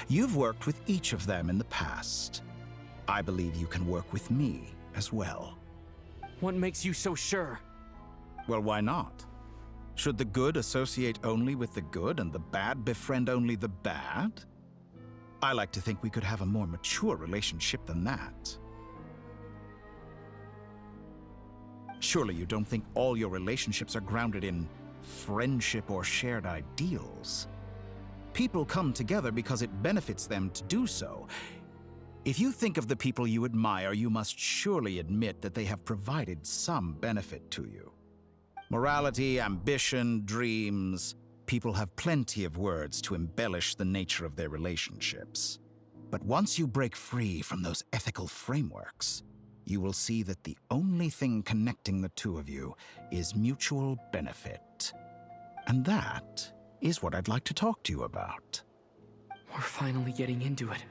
You've worked with each of them in the past. I believe you can work with me as well. What makes you so sure? Well, why not? Should the good associate only with the good and the bad befriend only the bad? I like to think we could have a more mature relationship than that. Surely you don't think all your relationships are grounded in friendship or shared ideals? People come together because it benefits them to do so. If you think of the people you admire, you must surely admit that they have provided some benefit to you. Morality, ambition, dreams. People have plenty of words to embellish the nature of their relationships. But once you break free from those ethical frameworks, you will see that the only thing connecting the two of you is mutual benefit. And that is what I'd like to talk to you about. We're finally getting into it.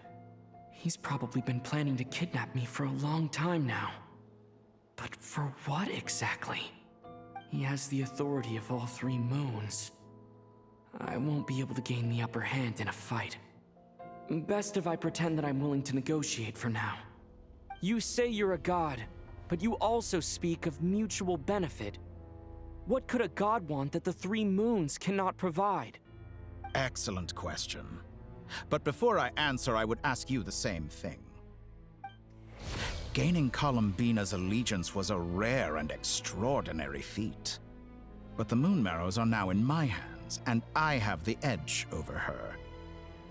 He's probably been planning to kidnap me for a long time now. But for what exactly? He has the authority of all three moons. I won't be able to gain the upper hand in a fight. Best if I pretend that I'm willing to negotiate for now. You say you're a god, but you also speak of mutual benefit. What could a god want that the three moons cannot provide? Excellent question. But before I answer, I would ask you the same thing. Gaining Columbina's allegiance was a rare and extraordinary feat. But the Moon Marrows are now in my hands, and I have the edge over her.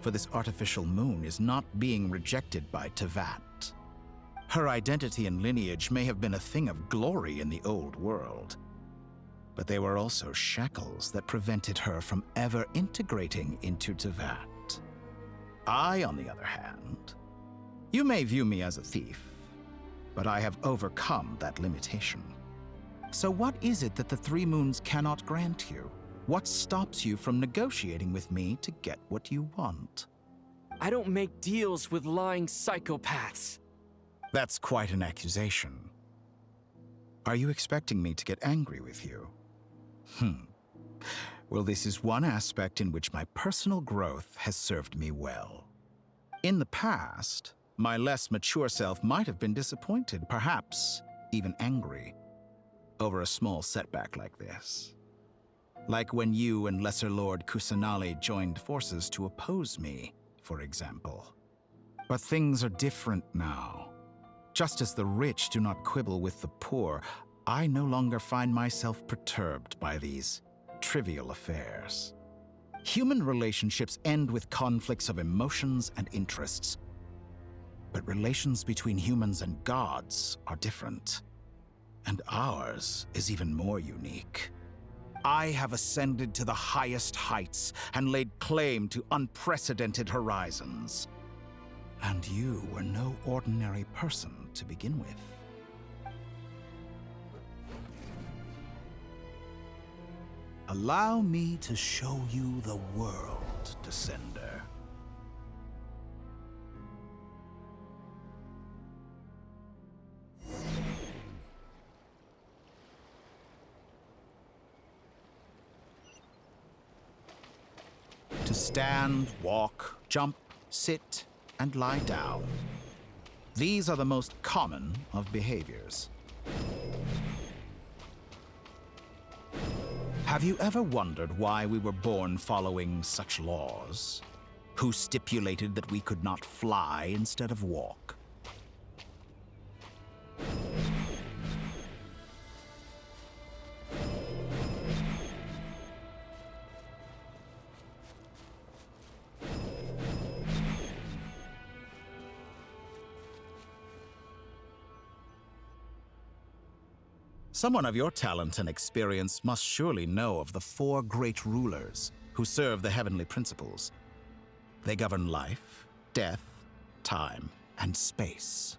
For this artificial moon is not being rejected by Tevat. Her identity and lineage may have been a thing of glory in the old world, but they were also shackles that prevented her from ever integrating into Tevat. I, on the other hand, you may view me as a thief, but I have overcome that limitation. So what is it that the Three Moons cannot grant you? What stops you from negotiating with me to get what you want? I don't make deals with lying psychopaths. That's quite an accusation. Are you expecting me to get angry with you? Well, this is one aspect in which my personal growth has served me well. In the past, my less mature self might have been disappointed, perhaps even angry, over a small setback like this. Like when you and Lesser Lord Kusanali joined forces to oppose me, for example. But things are different now. Just as the rich do not quibble with the poor, I no longer find myself perturbed by these trivial affairs. Human relationships end with conflicts of emotions and interests. But relations between humans and gods are different. And ours is even more unique. I have ascended to the highest heights and laid claim to unprecedented horizons. And you were no ordinary person to begin with. Allow me to show you the world, Descender. To stand, walk, jump, sit, and lie down. These are the most common of behaviors. Have you ever wondered why we were born following such laws? Who stipulated that we could not fly instead of walk? Someone of your talent and experience must surely know of the four great rulers who serve the heavenly principles. They govern life, death, time, and space.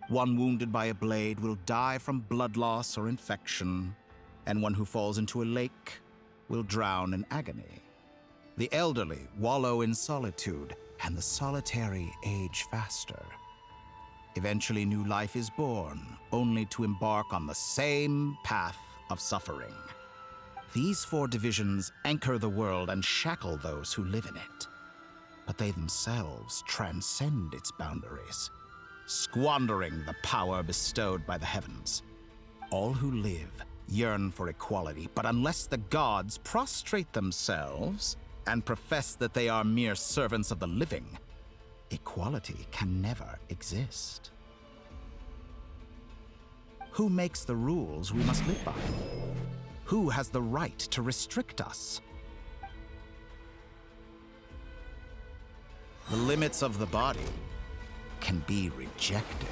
One wounded by a blade will die from blood loss or infection, and one who falls into a lake will drown in agony. The elderly wallow in solitude, and the solitary age faster. Eventually, new life is born, only to embark on the same path of suffering. These four divisions anchor the world and shackle those who live in it. But they themselves transcend its boundaries, squandering the power bestowed by the heavens. All who live yearn for equality, but unless the gods prostrate themselves and profess that they are mere servants of the living, equality can never exist. Who makes the rules we must live by? Who has the right to restrict us? The limits of the body can be rejected.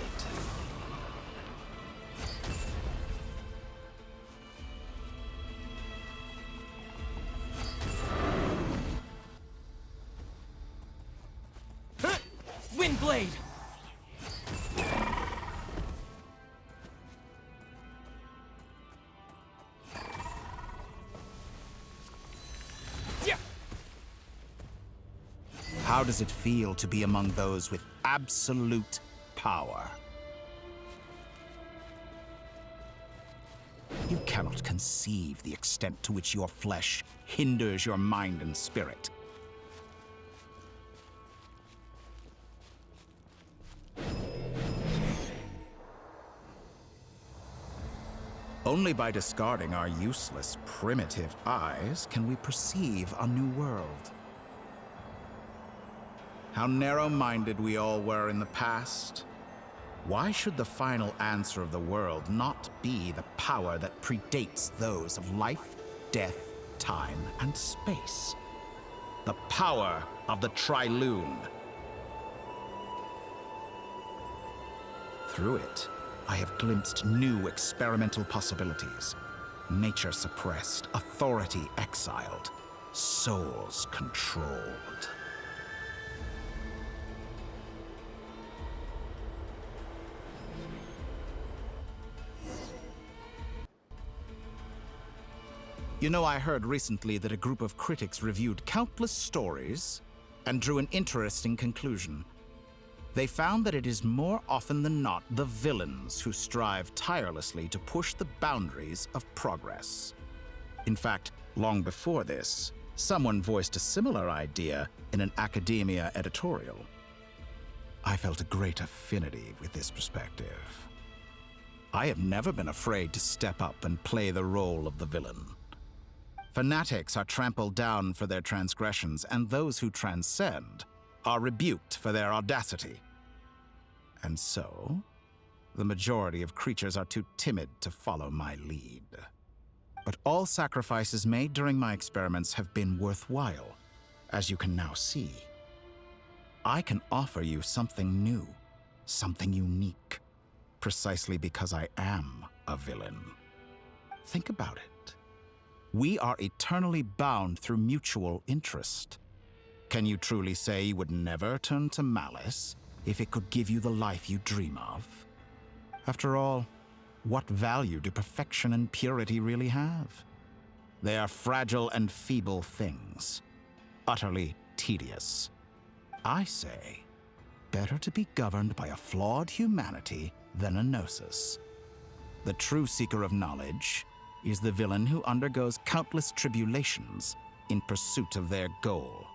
Windblade! How does it feel to be among those with absolute power? You cannot conceive the extent to which your flesh hinders your mind and spirit. Only by discarding our useless, primitive eyes can we perceive a new world. How narrow-minded we all were in the past. Why should the final answer of the world not be the power that predates those of life, death, time, and space? The power of the Trilune. Through it, I have glimpsed new experimental possibilities. Nature suppressed, authority exiled, souls controlled. You know, I heard recently that a group of critics reviewed countless stories and drew an interesting conclusion. They found that it is more often than not the villains who strive tirelessly to push the boundaries of progress. In fact, long before this, someone voiced a similar idea in an academia editorial. I felt a great affinity with this perspective. I have never been afraid to step up and play the role of the villain. Fanatics are trampled down for their transgressions, and those who transcend are rebuked for their audacity. And so, the majority of creatures are too timid to follow my lead. But all sacrifices made during my experiments have been worthwhile, as you can now see. I can offer you something new, something unique, precisely because I am a villain. Think about it. We are eternally bound through mutual interest. Can you truly say you would never turn to malice if it could give you the life you dream of? After all, what value do perfection and purity really have? They are fragile and feeble things, utterly tedious. I say, better to be governed by a flawed humanity than a gnosis. The true seeker of knowledge is the villain who undergoes countless tribulations in pursuit of their goal.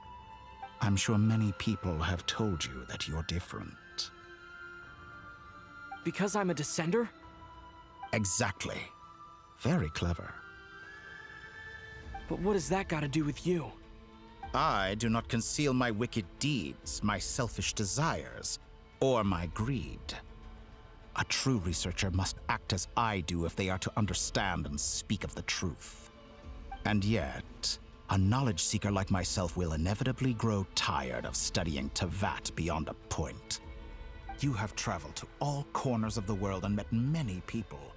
I'm sure many people have told you that you're different. Because I'm a descender? Exactly. Very clever. But what has that got to do with you? I do not conceal my wicked deeds, my selfish desires, or my greed. A true researcher must act as I do if they are to understand and speak of the truth. And yet, a knowledge seeker like myself will inevitably grow tired of studying Tevat beyond a point. You have traveled to all corners of the world and met many people.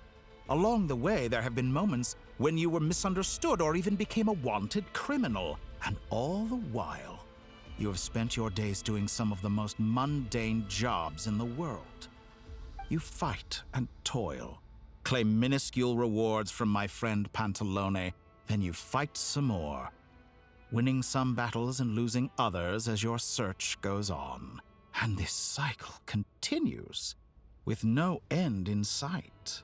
Along the way, there have been moments when you were misunderstood or even became a wanted criminal. And all the while, you have spent your days doing some of the most mundane jobs in the world. You fight and toil, claim minuscule rewards from my friend Pantalone, then you fight some more, winning some battles and losing others as your search goes on. And this cycle continues, with no end in sight.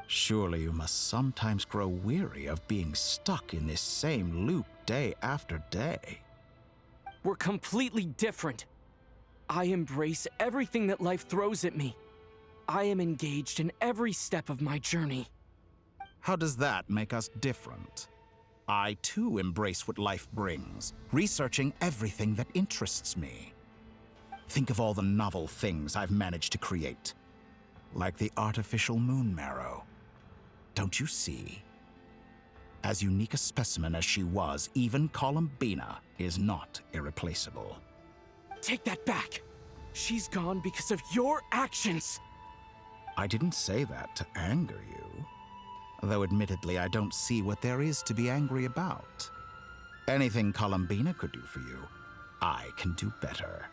Surely you must sometimes grow weary of being stuck in this same loop day after day. We're completely different. I embrace everything that life throws at me. I am engaged in every step of my journey. How does that make us different? I too embrace what life brings, researching everything that interests me. Think of all the novel things I've managed to create, like the artificial moon marrow. Don't you see? As unique a specimen as she was, even Columbina is not irreplaceable. Take that back. She's gone because of your actions. I didn't say that to anger you. Though admittedly, I don't see what there is to be angry about. Anything Columbina could do for you, I can do better.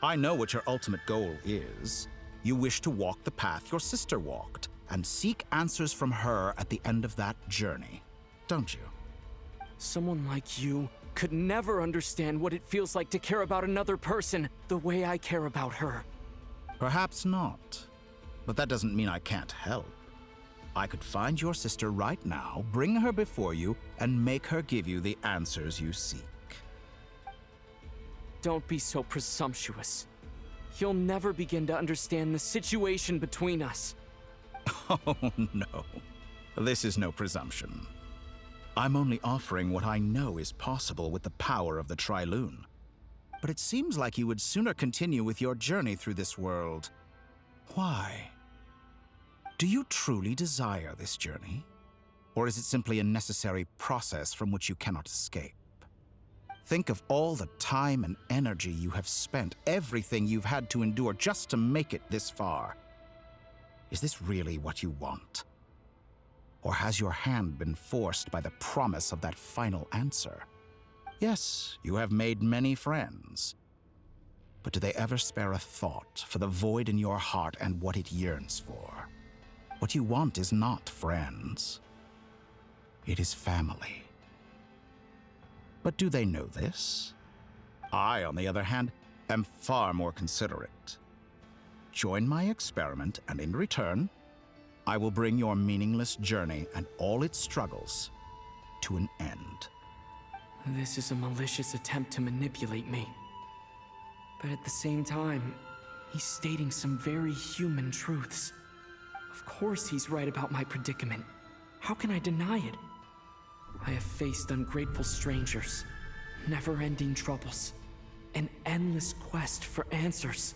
I know what your ultimate goal is. You wish to walk the path your sister walked, and seek answers from her at the end of that journey, don't you? Someone like you could never understand what it feels like to care about another person the way I care about her. Perhaps not. But that doesn't mean I can't help. I could find your sister right now, bring her before you, and make her give you the answers you seek. Don't be so presumptuous. You'll never begin to understand the situation between us. Oh, no. This is no presumption. I'm only offering what I know is possible with the power of the Trilune. But it seems like you would sooner continue with your journey through this world. Why? Do you truly desire this journey? Or is it simply a necessary process from which you cannot escape? Think of all the time and energy you have spent, everything you've had to endure just to make it this far. Is this really what you want? Or has your hand been forced by the promise of that final answer? Yes, you have made many friends. But do they ever spare a thought for the void in your heart and what it yearns for? What you want is not friends. It is family. But do they know this? I, on the other hand, am far more considerate. Join my experiment, and in return, I will bring your meaningless journey and all its struggles to an end. This is a malicious attempt to manipulate me. But at the same time, he's stating some very human truths. Of course he's right about my predicament. How can I deny it? I have faced ungrateful strangers, never-ending troubles, an endless quest for answers.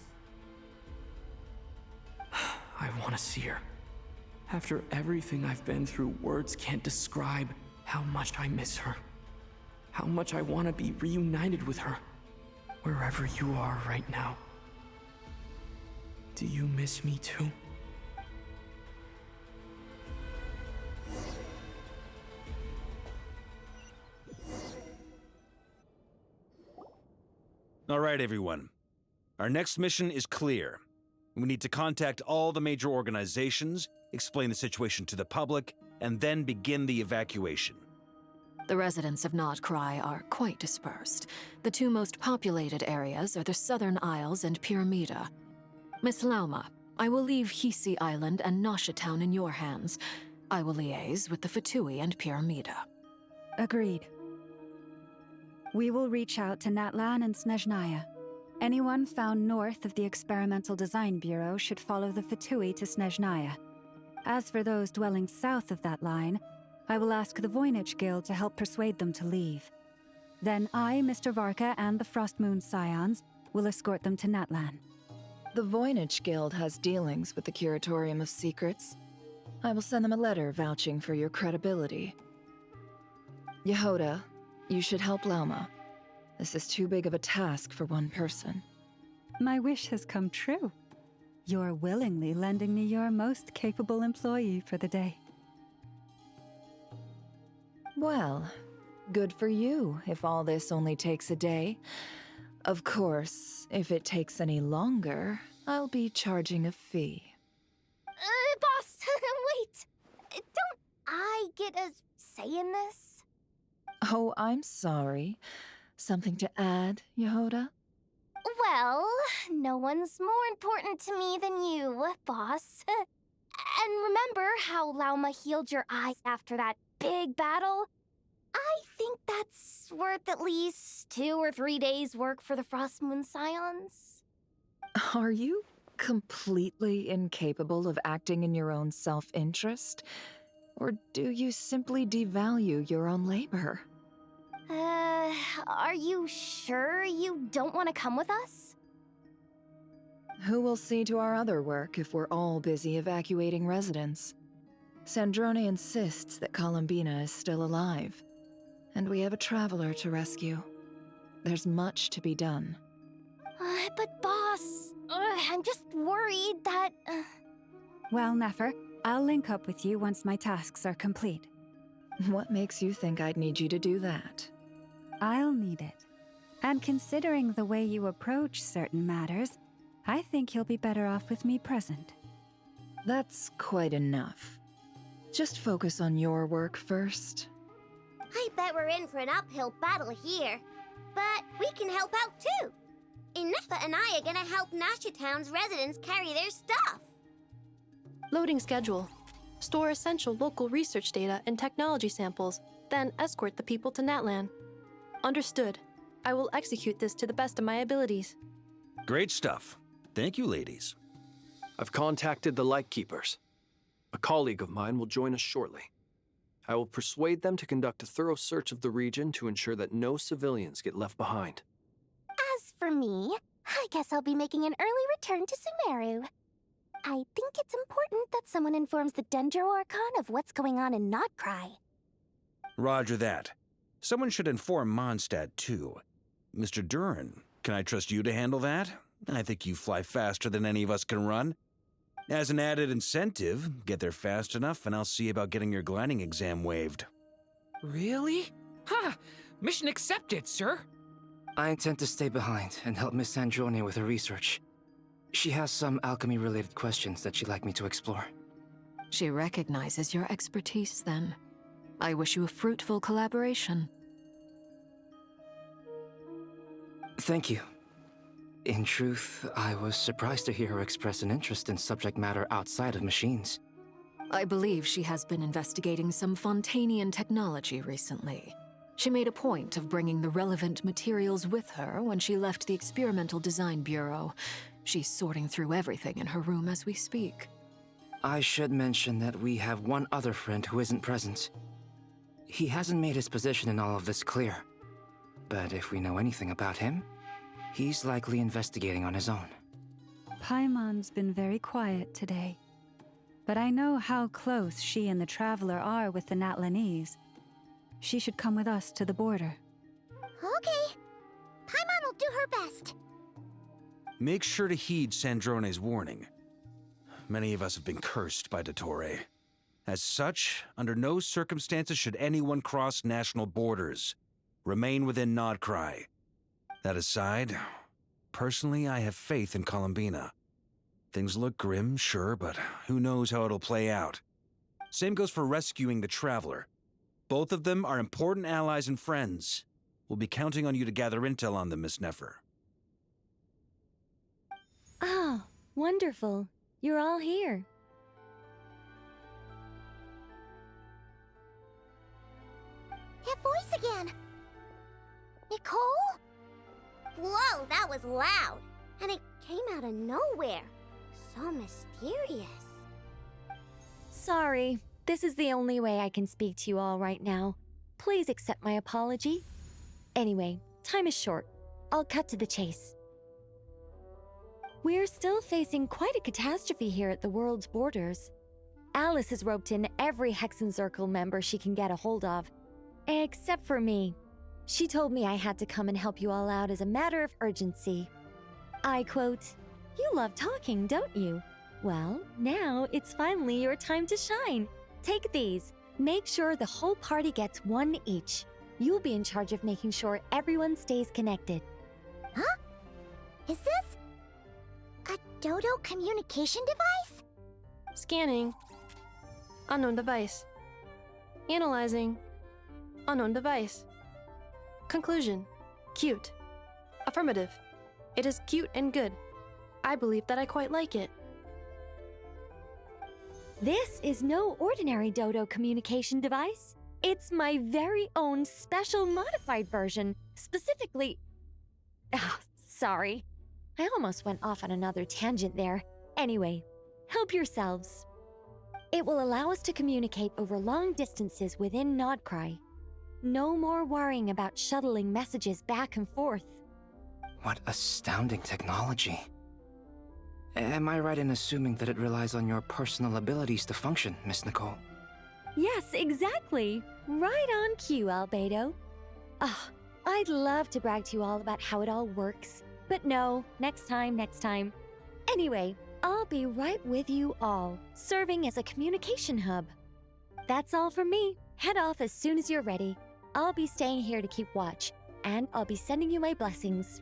I want to see her. After everything I've been through, words can't describe how much I miss her. How much I want to be reunited with her, wherever you are right now. Do you miss me too? All right, everyone. Our next mission is clear. We need to contact all the major organizations, explain the situation to the public, and then begin the evacuation. The residents of Notcry are quite dispersed. The two most populated areas are the Southern Isles and Pyramida. Miss Lauma, I will leave Hisi Island and Nasha Town in your hands. I will liaise with the Fatui and Pyramida. Agreed. We will reach out to Natlan and Snezhnaya. Anyone found north of the Experimental Design Bureau should follow the Fatui to Snezhnaya. As for those dwelling south of that line, I will ask the Voynich Guild to help persuade them to leave. Then I, Mr. Varka, and the Frostmoon Scions will escort them to Natlan. The Voynich Guild has dealings with the Curatorium of Secrets. I will send them a letter vouching for your credibility. Yehoda, you should help Lauma. This is too big of a task for one person. My wish has come true. You're willingly lending me your most capable employee for the day. Well, good for you if all this only takes a day. Of course, if it takes any longer, I'll be charging a fee. Boss, wait! Don't I get a say in this? Oh, I'm sorry. Something to add, Yehoda? Well, no one's more important to me than you, boss. And remember how Lauma healed your eyes after that big battle? I think that's worth at least 2 or 3 days' work for the Frostmoon Scions. Are you completely incapable of acting in your own self-interest? Or do you simply devalue your own labor? Are you sure you don't want to come with us? Who will see to our other work if we're all busy evacuating residents? Sandrone insists that Columbina is still alive, and we have a traveler to rescue. There's much to be done. But boss, I'm just worried that... Well, Nefer, I'll link up with you once my tasks are complete. What makes you think I'd need you to do that? I'll need it. And considering the way you approach certain matters, I think you'll be better off with me present. That's quite enough. Just focus on your work first. I bet we're in for an uphill battle here. But we can help out too. Inefa and I are gonna help Nasha Town's residents carry their stuff. Loading schedule. Store essential local research data and technology samples, then escort the people to Natlan. Understood. I will execute this to the best of my abilities. Great stuff. Thank you, ladies. I've contacted the Lightkeepers. A colleague of mine will join us shortly. I will persuade them to conduct a thorough search of the region to ensure that no civilians get left behind. As for me, I guess I'll be making an early return to Sumeru. I think it's important that someone informs the Dendro Archon of what's going on in Notcry. Roger that. Someone should inform Mondstadt, too. Mr. Duran, can I trust you to handle that? I think you fly faster than any of us can run. As an added incentive, get there fast enough and I'll see about getting your gliding exam waived. Really? Ha! Mission accepted, sir. I intend to stay behind and help Miss Sandrone with her research. She has some alchemy-related questions that she'd like me to explore. She recognizes your expertise, then. I wish you a fruitful collaboration. Thank you. In truth, I was surprised to hear her express an interest in subject matter outside of machines. I believe she has been investigating some Fontanian technology recently. She made a point of bringing the relevant materials with her when she left the Experimental Design Bureau. She's sorting through everything in her room as we speak. I should mention that we have one other friend who isn't present. He hasn't made his position in all of this clear. But if we know anything about him, he's likely investigating on his own. Paimon's been very quiet today. But I know how close she and the Traveler are with the Natlanese. She should come with us to the border. Okay. Paimon will do her best. Make sure to heed Sandrone's warning. Many of us have been cursed by Dottore. As such, under no circumstances should anyone cross national borders. Remain within Nodcry. That aside, personally, I have faith in Columbina. Things look grim, sure, but who knows how it'll play out. Same goes for rescuing the Traveler. Both of them are important allies and friends. We'll be counting on you to gather intel on them, Miss Nefer. Oh, wonderful. You're all here. That voice again. Nicole? Whoa, that was loud. And it came out of nowhere. So mysterious. Sorry, this is the only way I can speak to you all right now. Please accept my apology. Anyway, time is short. I'll cut to the chase. We're still facing quite a catastrophe here at the world's borders. Alice has roped in every Hexen Circle member she can get a hold of. Except for me. She told me I had to come and help you all out as a matter of urgency. I quote, "You love talking, don't you? Well, now it's finally your time to shine. Take these. Make sure the whole party gets one each. You'll be in charge of making sure everyone stays connected." Huh? Is this a Dodo communication device? Scanning. Unknown device. Analyzing. Unknown device. Conclusion. Cute. Affirmative. It is cute and good. I believe that I quite like it. This is no ordinary Dodo communication device. It's my very own special modified version, specifically... sorry. I almost went off on another tangent there. Anyway, help yourselves. It will allow us to communicate over long distances within Nodcry. No more worrying about shuttling messages back and forth. What astounding technology. Am I right in assuming that it relies on your personal abilities to function, Miss Nicole? Yes, exactly. Right on cue, Albedo. I'd love to brag to you all about how it all works. But no, next time. Anyway, I'll be right with you all, serving as a communication hub. That's all from me. Head off as soon as you're ready. I'll be staying here to keep watch, and I'll be sending you my blessings.